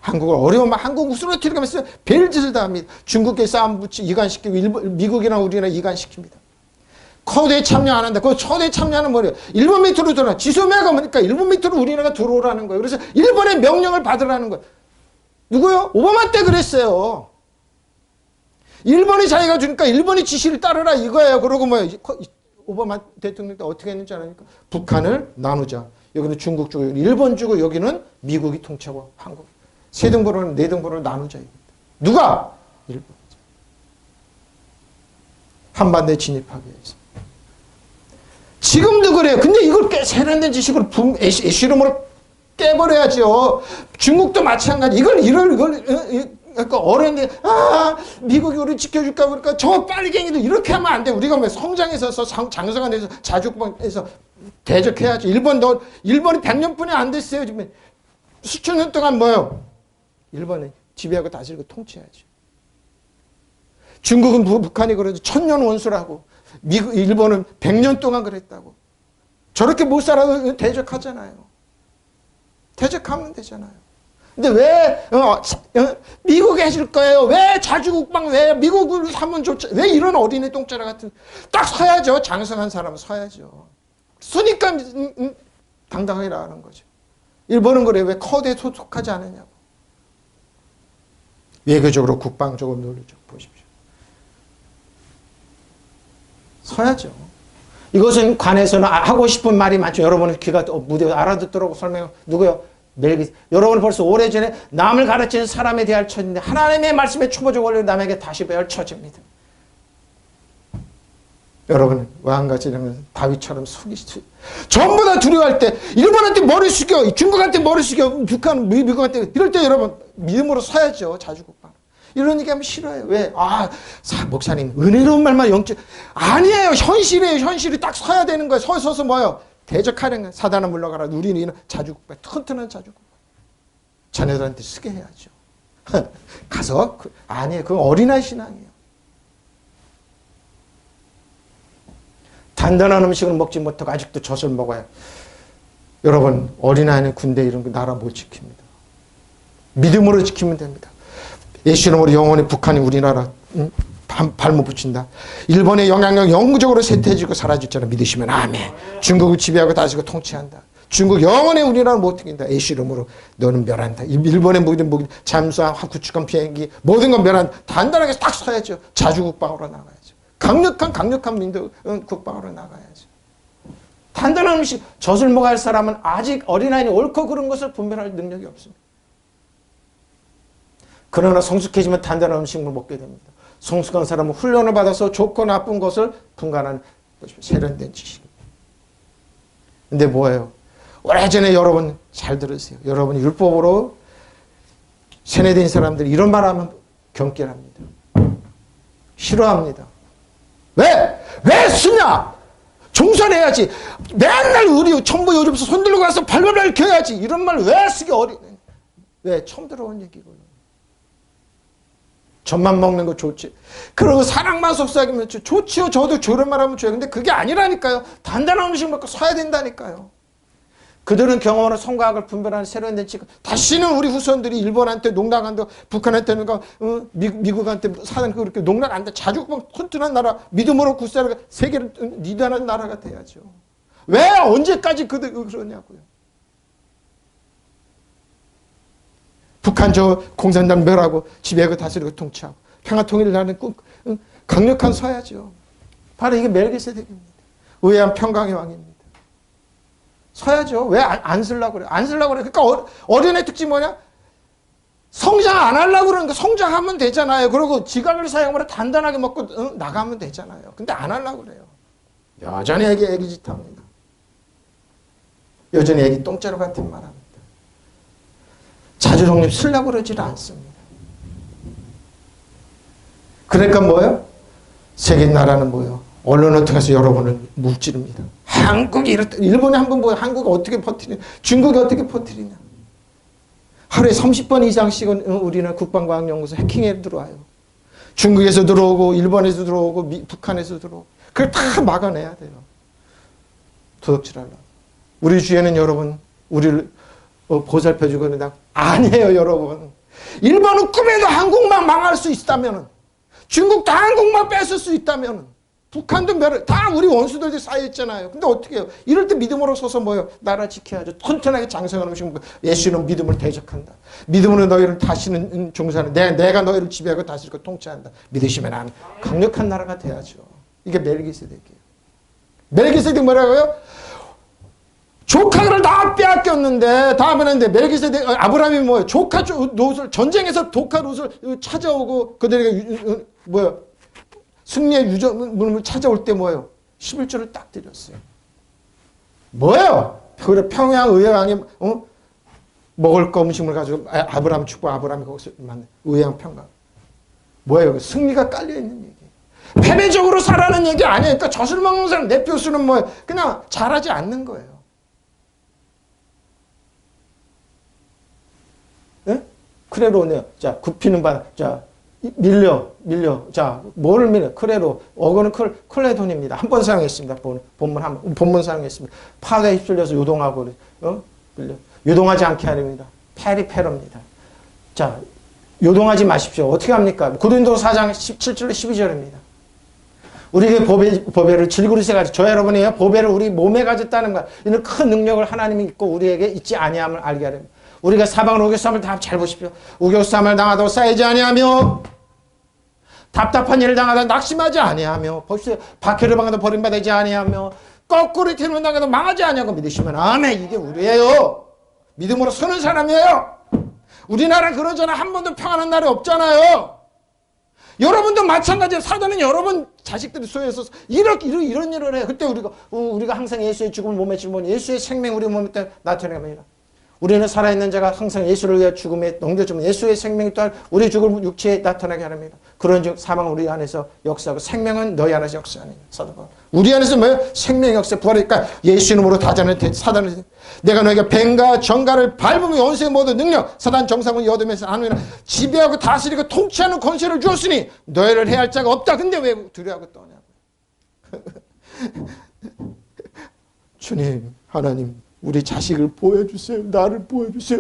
한국을 어려우면 한국 쓰러뜨리면서 별짓을 다 합니다. 중국에 싸움 붙이 이간시키고 미국이나 우리나라 이간시킵니다. 커대에 참여 안 한다. 그 초대에 참여하는 뭐예요? 일본 밑으로 들어와. 지소미아가 뭐니까 일본 밑으로 우리나라가 들어오라는 거예요. 그래서 일본의 명령을 받으라는 거예요. 누구요? 오바마 때 그랬어요. 일본이 자기가 주니까 일본이 지시를 따르라 이거예요. 그러고 뭐 오바마 대통령 때 어떻게 했는지 아십니까? 북한을 나누자. 여기는 중국 주고 일본 주고 여기는 미국이 통치하고 한국. 세 등분을 네 등분을 나누자. 누가? 일본. 한반도에 진입하기 위해서. 지금도 그래요. 근데 이걸 세련된 지식으로 애쉬름으로 깨버려야죠. 중국도 마찬가지. 이걸 그러니까 어른들 미국이 우리 지켜줄까 그러니까 저 빨갱이들 이렇게 하면 안 돼. 우리가 왜 성장해서 장성한 데서 자주국방에서 대적해야지. 일본이 100년뿐이 안 됐어요. 지금 수천 년 동안 뭐요? 일본이 지배하고 다스리고 통치해야죠. 중국은 북한이 그러죠. 1000년 원수라고. 일본은 100년 동안 그랬다고. 저렇게 못 살아도 대적하잖아요. 대적하면 되잖아요. 근데 왜 미국이 해줄 거예요? 왜 자주국방 왜 미국을 하면 좋죠? 왜 이런 어린애 똥자라 같은 딱 서야죠. 장성한 사람은 서야죠. 쓰니까 당당하게 나가는 거죠. 일본은 그래 왜 커대에 속하지 않느냐고. 외교적으로 국방적으로 논리적으로 보십시오. 서야죠. 이것은 관해서는 하고 싶은 말이 많죠. 여러분의 귀가 무대에 알아듣도록 설명해. 누구요? 여러분 벌써 오래전에 남을 가르치는 사람에 대할 처지인데 하나님의 말씀에 초보적 원리를 남에게 다시 배울 처지입니다. 여러분 왕같이 이러면 다윗처럼 속이 전부 다 두려워할 때 일본한테 머리 숙여 중국한테 머리 숙여 북한 미국한테 이럴 때 여러분 믿음으로 서야죠. 자주국방 이런 얘기하면 싫어요. 왜? 목사님 은혜로운 말만 영적 아니에요. 현실이에요. 현실이 딱 서야 되는 거예요. 서서 뭐예요? 대적하는 거예요. 사단아 물러가라. 우리는 자주국방 튼튼한 자주국방 자녀들한테 쓰게 해야죠. 가서 아니에요. 그건 어린아이 신앙이에요. 단단한 음식을 먹지 못하고 아직도 젖을 먹어요. 여러분 어린아이는 군대 이런 거 나라 못 지킵니다. 믿음으로 지키면 됩니다. 예수 이름으로 영원히 북한이 우리나라 발못 붙인다. 일본의 영향력 영구적으로 쇠퇴해지고 사라질줄 믿으시면 아멘. 중국을 지배하고 다스리고 통치한다. 중국 영원히 우리나라 못 이긴다. 예수 이름으로 너는 멸한다. 일본의 모든 잠수함, 구축함, 비행기 모든 건 멸한다. 단단하게 딱 서야죠. 자주국방으로 나가야죠. 강력한 민족 국방으로 나가야죠. 단단한 음식, 젖을 먹어야 할 사람은 아직 어린아이니 옳고 그른 것을 분별할 능력이 없습니다. 그러나 성숙해지면 단단한 음식을 먹게 됩니다. 성숙한 사람은 훈련을 받아서 좋고 나쁜 것을 분간하는 세련된 지식입니다. 근데 뭐예요? 오래전에 여러분 잘 들으세요. 여러분 율법으로 세뇌된 사람들이 이런 말하면 경계합니다. 싫어합니다. 왜 쓰냐? 종선해야지. 맨날 우리 정부 요즘서 손들고 가서 발발발 켜야지. 이런 말 왜 쓰기 왜? 처음 들어온 얘기고요. 젖만 먹는 거 좋지. 그리고 사랑만 속삭이면 좋지요. 저도 저런 말 하면 좋아요. 근데 그게 아니라니까요. 단단한 음식 먹고 서야 된다니까요. 그들은 경험으로 성과학을 분별하는 새로운 대책. 다시는 우리 후손들이 일본한테 농락한다, 북한한테 미국한테 사단 그렇게 농락 안 돼. 자주국방 튼튼한 나라, 믿음으로 굳세게 세계를 리드하는 나라가 돼야죠. 왜 언제까지 그들 그러냐고요. 북한 저 공산당 멸하고 지배하고 다스리고 통치하고 평화 통일을 하는 강력한 서야죠. 바로 이게 멜기세덱입니다. 의아한 평강의 왕입니다. 서야죠. 왜 안 쓰려고 그래요? 안 쓰려고 그래요. 그러니까 어린애 특징이 뭐냐? 성장 안 하려고 그러는 거 성장하면 되잖아요. 그리고 지각을 사용하면 단단하게 먹고 나가면 되잖아요. 근데 안 하려고 그래요. 여전히 애기 짓 합니다. 여전히 애기 똥자루 같은 말 합니다. 자주 독립 쓰려고 그러질 않습니다. 그러니까 뭐예요? 세계 나라는 뭐예요? 언론을 통해서 여러분을 물찌릅니다. 한국이 이렇다. 일본이 한번 뭐예요? 한국이 어떻게 퍼뜨리냐? 중국이 어떻게 퍼뜨리냐? 하루에 30번 이상씩은 우리는 국방과학연구소 해킹에 들어와요. 중국에서 들어오고 일본에서 들어오고 북한에서 들어오고 그걸 다 막아내야 돼요. 도둑질하려고. 우리 주위에는 여러분 우리를 보살펴주고 그냥 아니에요 여러분. 일본은 꿈에도 한국만 망할 수 있다면 중국도 한국만 뺏을 수 있다면 북한도 다 우리 원수들이 쌓여있잖아요. 근데 어떻게 해요? 이럴 때 믿음으로 서서 뭐예요? 나라 지켜야죠. 튼튼하게 장성한 음식 먹고 예수는 믿음을 대적한다. 믿음으로 너희를 다시는 종사하는 내가 너희를 지배하고 다스리고 통치한다. 믿으시면 안 강력한 나라가 돼야죠. 이게 멜기세덱이에요. 멜기세덱 뭐라고요? 조카를 다 빼앗겼는데 다음에는 멜기세덱 아브라함이 뭐예요? 조카 롯을 전쟁에서 조카 롯을 찾아오고 그들에게 승리의 유전을 찾아올 때 뭐예요? 11조를 딱 드렸어요. 뭐예요? 그래 평양 의왕이 먹을 거 음식을 가지고 아브라함 축복 아브라함이 거기서 만나 의왕 평강. 뭐예요? 승리가 깔려 있는 얘기. 패배적으로 살아는 얘기 아니에요. 그러니까 젖을 먹는 사람 내 표수는 뭐예요? 그냥 잘하지 않는 거예요. 예? 크레로 오네요. 자 굽히는 바 자. 밀려. 자, 뭐를 밀려? 크레로. 어거는 클레돈입니다. 한 번 사용했습니다. 본문 사용했습니다. 파도에 휩쓸려서 요동하고, 밀려. 요동하지 않게 하렵니다. 페리페로입니다. 자, 요동하지 마십시오. 어떻게 합니까? 고린도 4장 17절 12절입니다. 우리에게 보배를 질그릇에 가지, 저 여러분이요, 보배를 우리 몸에 가졌다는 것, 이는 큰 능력을 하나님이 있고 우리에게 있지 아니함을 알게 하렵니다. 우리가 사방을 우겨싸움을 다 잘 보십시오. 우겨싸움을 당하도 쌓이지 아니하며 답답한 일을 당하다 낙심하지 아니하며 보십시오. 박해를 당하도 버림받지 아니하며 거꾸로 태우는 당하도 망하지 아니하고 믿으시면 아멘. 이게 우리예요. 믿음으로 서는 사람이에요. 우리나라 그러잖아. 한 번도 평안한 날이 없잖아요. 여러분도 마찬가지예요. 사단은 여러분 자식들이 소유해서 이런 일을 해요. 그때 우리가 항상 예수의 죽음을 몸에 짊어지고 예수의 생명 우리 몸에 나타내갑니다. 우리는 살아있는 자가 항상 예수를 위해 죽음에 넘겨주면 예수의 생명이 또한 우리 죽을 육체에 나타나게 하랍니다. 그런즉 사망은 우리 안에서 역사하고 생명은 너희 안에서 역사하니. 사도가 우리 안에서 뭐예요? 생명 역사 부활이니까 예수 이름으로 다자는 사단을 내가 너희가 뱀과 정갈을 밟으며 원수의 모든 능력 사단 정상은 여둠에서 하느니라 지배하고 다스리고 통치하는 권세를 주었으니 너희를 해할 자가 없다. 근데 왜 두려워하고 떠냐고. 주님 하나님 우리 자식을 보여주세요. 나를 보여주세요.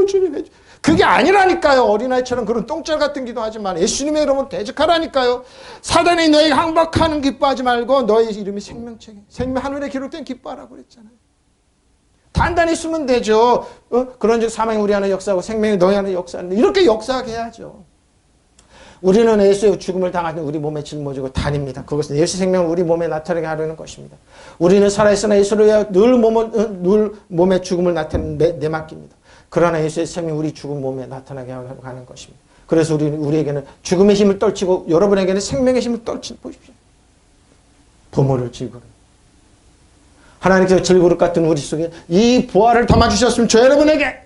주님 해주. 그게 아니라니까요. 어린아이처럼 그런 똥짤 같은 기도하지만 예수님의 이름으로 대적하라니까요. 사단이 너희 항복하는 기뻐하지 말고 너희 이름이 생명책에 생명 하늘에 기록된 기뻐하라고 그랬잖아요. 단단히 쓰면 되죠. 그런즉 사망이 우리 안에 역사하고 생명이 너희 안에 역사하는데 이렇게 역사하게 해야죠. 우리는 예수의 죽음을 당하는 우리 몸에 짊어지고 다닙니다. 그것은 예수 생명을 우리 몸에 나타나게 하려는 것입니다. 우리는 살아있으나 예수를 위하여 늘 몸의 죽음을 내맡깁니다. 그러나 예수의 생명이 우리 죽은 몸에 나타나게 하려고 하는 것입니다. 그래서 우리에게는 죽음의 힘을 떨치고 여러분에게는 생명의 힘을 떨치고 보십시오. 부모를 질그릇. 하나님께서 질그릇 같은 우리 속에 이 부활을 담아주셨으면 저 여러분에게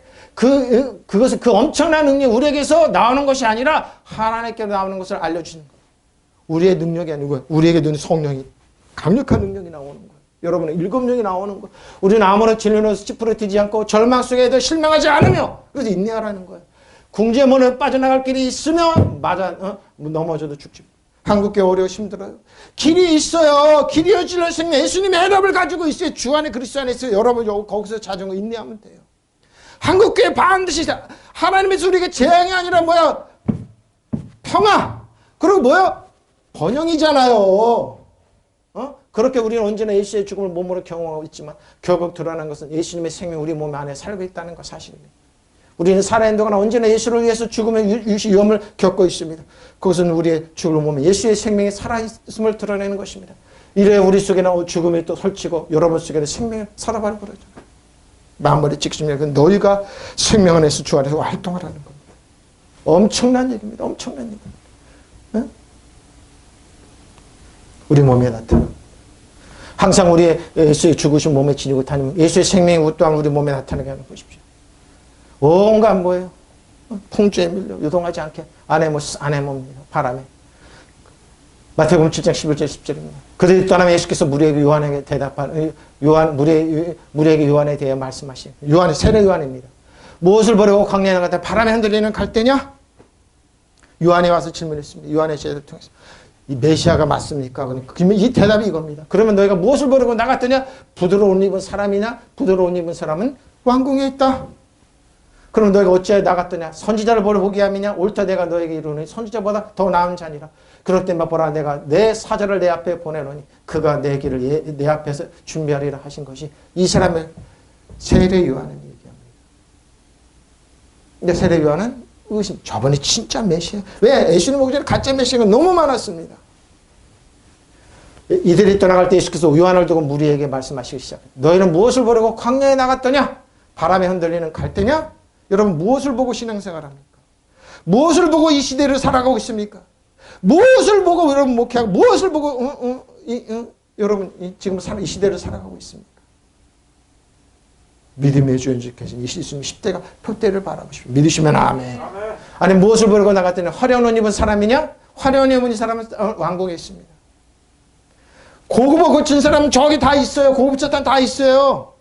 그것은 그 엄청난 능력이 우리에게서 나오는 것이 아니라 하나님께로 나오는 것을 알려주시는 거예요. 우리의 능력이 아니고 우리에게 드는 성령이 강력한 능력이 나오는 거예요. 여러분의 일곱령이 나오는 거예요. 우리는 아무런 진리로 찌푸러지지 않고 절망 속에도 실망하지 않으며 그래서 인내하라는 거예요. 궁지에 문을 빠져나갈 길이 있으면 넘어져도 죽지. 한국교회 어려워 힘들어요. 길이 있어요. 길이 여질러 생명 예수님의 해답을 가지고 있어요. 주 안에 그리스도 안에 있어요. 여러분 거기서 자전거 인내하면 돼요. 한국교회 반드시 하나님의 우리에게 재앙이 아니라 뭐야? 평화. 그리고 뭐야? 번영이잖아요. 그렇게 우리는 언제나 예수의 죽음을 몸으로 경험하고 있지만 결국 드러난 것은 예수님의 생명이 우리 몸 안에 살고 있다는 것 사실입니다. 우리는 살아있는 동안 언제나 예수를 위해서 죽음의 위험을 겪고 있습니다. 그것은 우리의 죽을 몸에 예수의 생명이 살아있음을 드러내는 것입니다. 이래 우리 속에는 죽음이 또 설치고 여러분 속에는 생명이 살아버리고 그러죠. 마음머리 찍습니다. 너희가 생명 안에서 주 안에서 활동하라는 겁니다. 엄청난 얘기입니다. 엄청난 얘기입니다. 네? 우리 몸에 나타나. 항상 우리의 예수의 죽으신 몸에 지니고 다니면 예수의 생명이 또한 우리 몸에 나타나게 하는 것이죠. 온갖 뭐예요? 풍주에 밀려 유동하지 않게 아내모입니다. 바람에. 마태복음 7장 11절 10절입니다. 그들이 떠나면 예수께서 무리에게 요한에게 무리에게 요한에 대해 말씀하신 요한이 세례 요한입니다. 무엇을 버리고 광야에 나갔다 바람에 흔들리는 갈대냐? 요한이 와서 질문했습니다. 요한의 제자를 통해서 이 메시아가 맞습니까? 그러면 이 대답이 이겁니다. 그러면 너희가 무엇을 버리고 나갔더냐? 부드러운 옷 입은 사람이냐? 부드러운 옷 입은 사람은 왕궁에 있다. 그럼 너희가 어찌하여 나갔더냐? 선지자를 보기 함이냐? 옳다 내가 너에게 이르노니 선지자보다 더 나은 자니라. 그럴 때만 보라 내가 내 사자를 내 앞에 보내노니 그가 내 길을 내 앞에서 준비하리라 하신 것이 이 사람의 세례 요한을 얘기합니다. 근데 세례 요한은 의심. 저번에 진짜 메시아. 왜? 예수님 오기 전에 가짜 메시아가 너무 많았습니다. 이들이 떠나갈 때 예수께서 요한을 두고 무리에게 말씀하시기 시작합니다. 너희는 무엇을 보려고 광야에 나갔더냐? 바람에 흔들리는 갈대냐? 여러분 무엇을 보고 신앙생활합니까? 무엇을 보고 이 시대를 살아가고 있습니까? 무엇을 보고 여러분 목회하고 무엇을 보고 여러분 지금 이 시대를 살아가고 있습니까? 믿음의 주인지 계신 이 예수님 10대가 표대를 바라보십시오. 믿으시면 아멘. 아니 무엇을 보려고 나갔더니 화려한 옷 입은 사람이냐? 화려한 옷 입은 사람은 왕궁에 있습니다. 고급 옷 고친 사람은 저기 다 있어요. 고급차탄 다 있어요.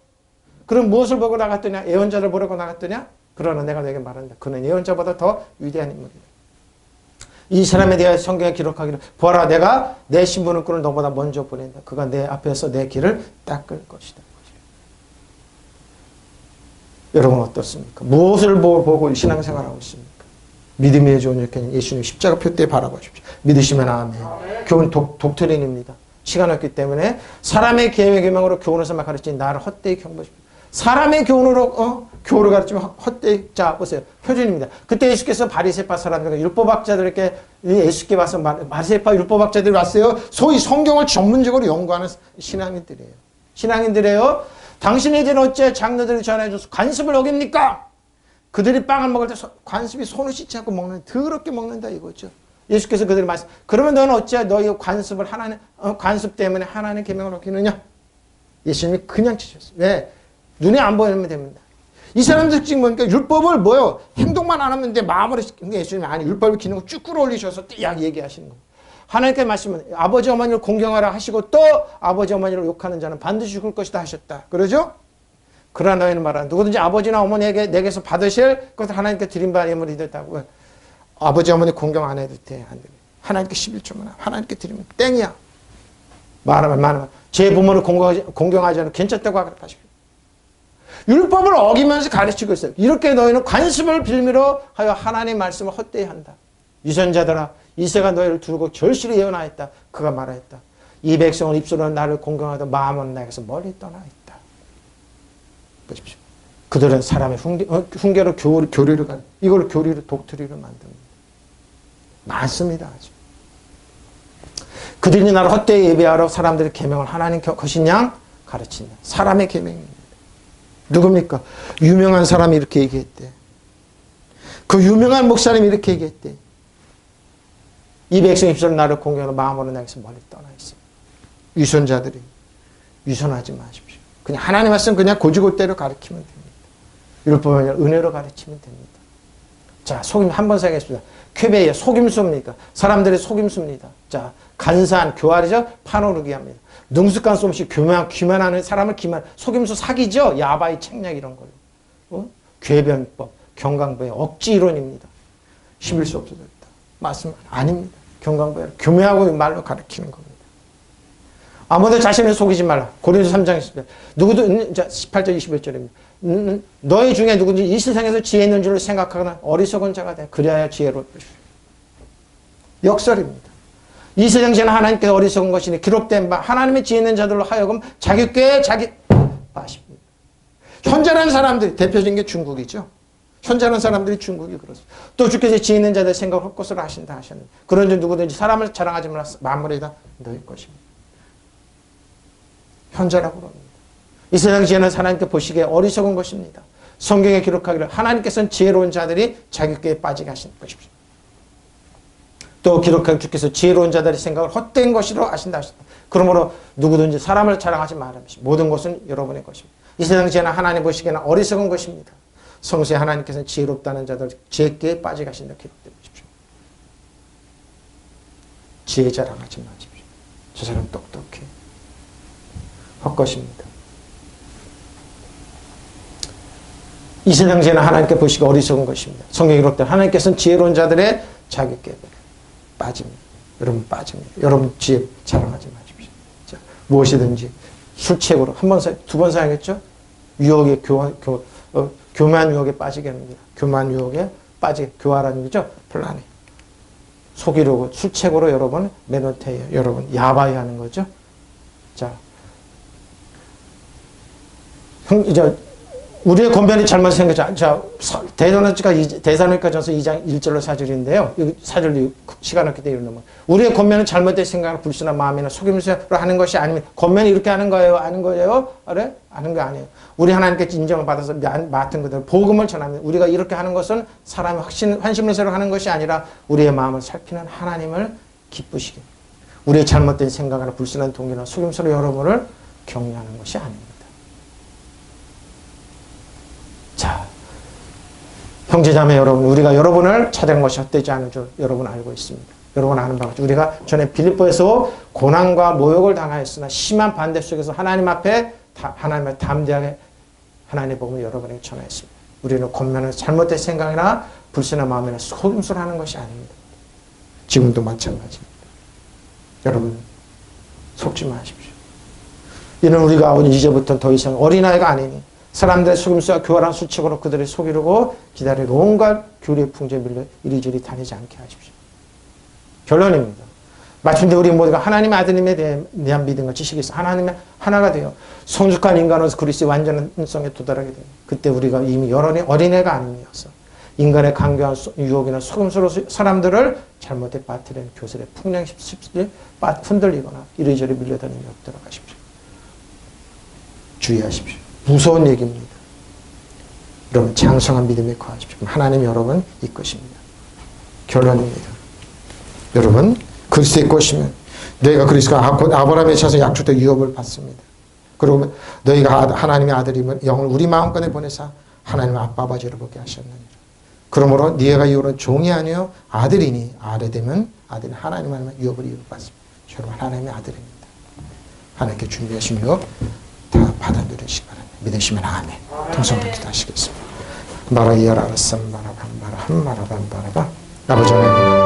그럼 무엇을 보고 나갔더냐? 예언자를 보려고 나갔더냐? 그러나 내가 너에게 말한다. 그는 예언자보다 더 위대한 인물이다. 이 사람에 대하여 성경에 기록하기를 보아라 내가 내 신분을 꾼을 너보다 먼저 보낸다. 그가 내 앞에서 내 길을 닦을 것이다. 여러분 어떻습니까? 무엇을 보고 신앙생활하고 있습니까? 믿음의 좋은 일꾼인 예수님 십자가 표대에 바라보십시오. 믿으시면 아멘. 교훈 독트린입니다. 시간 없기 때문에 사람의 계획의 계명으로 교훈을 가르치니 나를 헛되이 경보십시오. 사람의 교훈으로 교훈을 가르치면 헛되이. 자 보세요. 표준입니다. 그때 예수께서 바리새파 사람들과 율법학자들에게 예수께 와서 바리새파 율법학자들이 왔어요. 소위 성경을 전문적으로 연구하는 신앙인들이에요. 당신에게는 어째 장로들이 전해줘서 관습을 어깁니까? 그들이 빵을 먹을 때 관습이 손을 씻지 않고 먹는, 더럽게 먹는다 이거죠. 예수께서 그들이 말씀, 그러면 너는 어째 너희 관습을 관습 때문에 하나님의 계명을 어기느냐? 예수님이 그냥 치셨어요. 왜? 눈에 안 보이면 됩니다. 이 사람들 지금 보니까 율법을 뭐요? 행동만 안 하면 돼. 마음으로 예수님이 아니 율법을 기는 거 쭉 끌어올리셔서 딱 얘기하시는 거예요. 하나님께 말씀은 아버지 어머니를 공경하라 하시고 또 아버지 어머니를 욕하는 자는 반드시 죽을 것이다 하셨다. 그러죠? 그러나 너희는 말하라. 누구든지 아버지나 어머니에게 내게서 받으실 것을 하나님께 드린 바 예물이 됐다고. 아버지 어머니 공경 안 해도 돼. 안 돼. 하나님께 11조만 하나님께 드리면 땡이야. 말하면 제 부모를 공경하지 않으면 괜찮다고 하십시오. 율법을 어기면서 가르치고 있어요. 이렇게 너희는 관습을 빌미로 하여 하나님의 말씀을 헛되이 한다. 유선자들아 이새가 너희를 두르고 결실을 예언하였다. 그가 말하였다. 이 백성은 입술로는 나를 공경하다 마음은 나에게서 멀리 떠나 있다. 보십시오. 그들은 사람의 훈계로 교리를 가는 이걸 교리로 독트리로 만듭니다. 많습니다. 아주. 그들이 나를 헛되이 예배하러 사람들의 계명을 하나님 것인 양 가르친다. 사람의 계명입니다. 누굽니까? 유명한 사람이 이렇게 얘기했대. 그 유명한 목사님이 이렇게 얘기했대. 이 백성 입술로 나를 공경하는 마음으로 나에게서 멀리 떠나 있습니다. 유선자들이 유선하지 마십시오. 그냥 하나님 말씀 그냥 고지고대로 가르치면 됩니다. 율법은 은혜로 가르치면 됩니다. 자, 속임 한번 사겠습니다. 쾌배의 속임수입니까? 사람들의 속임수입니다. 자, 간사한 교활이죠. 파노르기 합니다. 능숙한 솜씨 교만하는 사람을 속임수 사기죠. 야바이 책략 이런 걸로. 궤변법, 경강부의 억지 이론입니다. 11수 없어졌다. 말씀 아닙니다. 경강부의 교묘하고 말로 가르치는 겁니다. 아무도 자신을 속이지 말라. 고린도서 3장 10절. 누구도 18절 21절입니다. 너희 중에 누구든지 이 세상에서 지혜 있는 줄을 생각하거나 어리석은 자가 돼. 그래야 지혜로울 것이다. 역설입니다. 이 세상 지혜는 하나님께서 어리석은 것이니 기록된 바 하나님의 지혜 있는 자들로 하여금 자기 꾀에 자기 빠십니다. 현자라는 사람들이 대표적인 게 중국이죠. 현자라는 사람들이 중국이 그렇습니다. 또 주께서 지혜 있는 자들 생각을 헛것으로 하신다 하셨는데 그런 줄 누구든지 사람을 자랑하지 말라. 만물이 다 너희 것입니다. 현자라고 합니다. 이 세상 지혜는 하나님께 보시기에 어리석은 것입니다. 성경에 기록하기를 하나님께서는 지혜로운 자들이 자기 꾀에 빠지게 하신 것입니다. 또 기록한 주께서 지혜로운 자들의 생각을 헛된 것이로 하신다 하셨다. 그러므로 누구든지 사람을 자랑하지 말아보십시오. 모든 것은 여러분의 것입니다. 이 세상 지혜는 하나님 보시기에는 어리석은 것입니다. 성수에 하나님께서는 지혜롭다는 자들 지혜께 빠지게 하신다. 기록되어 보십시오. 지혜 자랑하지 마십시오. 저 사람 똑똑해. 헛것입니다. 이 세상 지혜는 하나님께 보시기 어리석은 것입니다. 성경에 기록된 하나님께서는 지혜로운 자들의 자격에 빠집니다. 여러분 빠집니다. 여러분 지혜 자랑하지 마십시오. 자, 무엇이든지 술책으로 한 번 두 번 사용했죠. 유혹에 교만 유혹에 빠지게 합니다. 교만 유혹에 빠지게 교활한 거죠. 플라네. 속이려고 술책으로 여러분 메노테이어 여러분 야바이 하는 거죠. 자, 이제 우리의 권변이 잘못 생겼죠. 자, 대사로니까전서 2장 1절로 4절인데요. 사절 시간 없기 때문에 이런 우리의 권면은 잘못된 생각을 불순한 마음이나 속임수로 하는 것이 아니면 권면이 이렇게 하는 거예요? 아는 거예요? 그래? 아는 거 아니에요. 우리 하나님께 인정을 받아서 맡은 그대로 복음을 전합니다. 우리가 이렇게 하는 것은 사람의 환심을 새로 하는 것이 아니라 우리의 마음을 살피는 하나님을 기쁘시게 우리의 잘못된 생각이나 불순한 동기나 속임수로 여러분을 격려하는 것이 아닙니다. 자, 형제자매 여러분, 우리가 여러분을 찾아낸 것이 헛되지 않은 줄 여러분 알고 있습니다. 여러분 아는 바가 우리가 전에 빌립보에서 고난과 모욕을 당하였으나 심한 반대 속에서 하나님 앞에 하나님을 담대하게 하나님의 복음을 여러분에게 전하였습니다. 우리는 권면을 잘못된 생각이나 불순한 마음이나 속임수를 하는 것이 아닙니다. 지금도 마찬가지입니다. 여러분 속지 마십시오. 이는 우리가 이제부터 더 이상 어린아이가 아니니 사람들의 속임수와 교활한 수칙으로 그들을 속이려고 기다리는 온갖 교리의 풍조에 밀려 이리저리 다니지 않게 하십시오. 결론입니다. 마침내 우리 모두가 하나님의 아드님에 대한 믿음과 지식이 있어 하나님의 하나가 되어 성숙한 인간으로서 그리스도의 완전성에 도달하게 됩니다. 그때 우리가 이미 여론의 어린애가 아니어서 인간의 강교한 유혹이나 속임수로 사람들을 잘못에 빠뜨리는 교설의 풍랑십습에 흔들리거나 이리저리 밀려다니며 없도록 하십시오. 주의하십시오. 무서운 얘기입니다. 여러분 장성한 믿음에 거하십시오. 하나님이 여러분 이끄십니다. 결론입니다. 여러분 그리스도에 거시면 너희가 그리스도가 곧 아브라함의 자손 약속된 유업을 받습니다. 그리고 너희가 하나님의 아들이면 영을 우리 마음간에 보내사 하나님의 아빠 아버지를 보게 하셨느니라. 그러므로 네가 이후로는 종이 아니요 아들이니 아래 되면 아들은 하나님 안에만 유업을 이어받습니다. 여러분 하나님의 아들입니다. 하나님께 준비하신 유업 다 받아 누리시기 바랍니다. 믿으시면 아멘. 통성으로 기도하시겠습니다. 마라이아라라쌈 마라밤 마라함 마라밤 마라바 아버지 하나님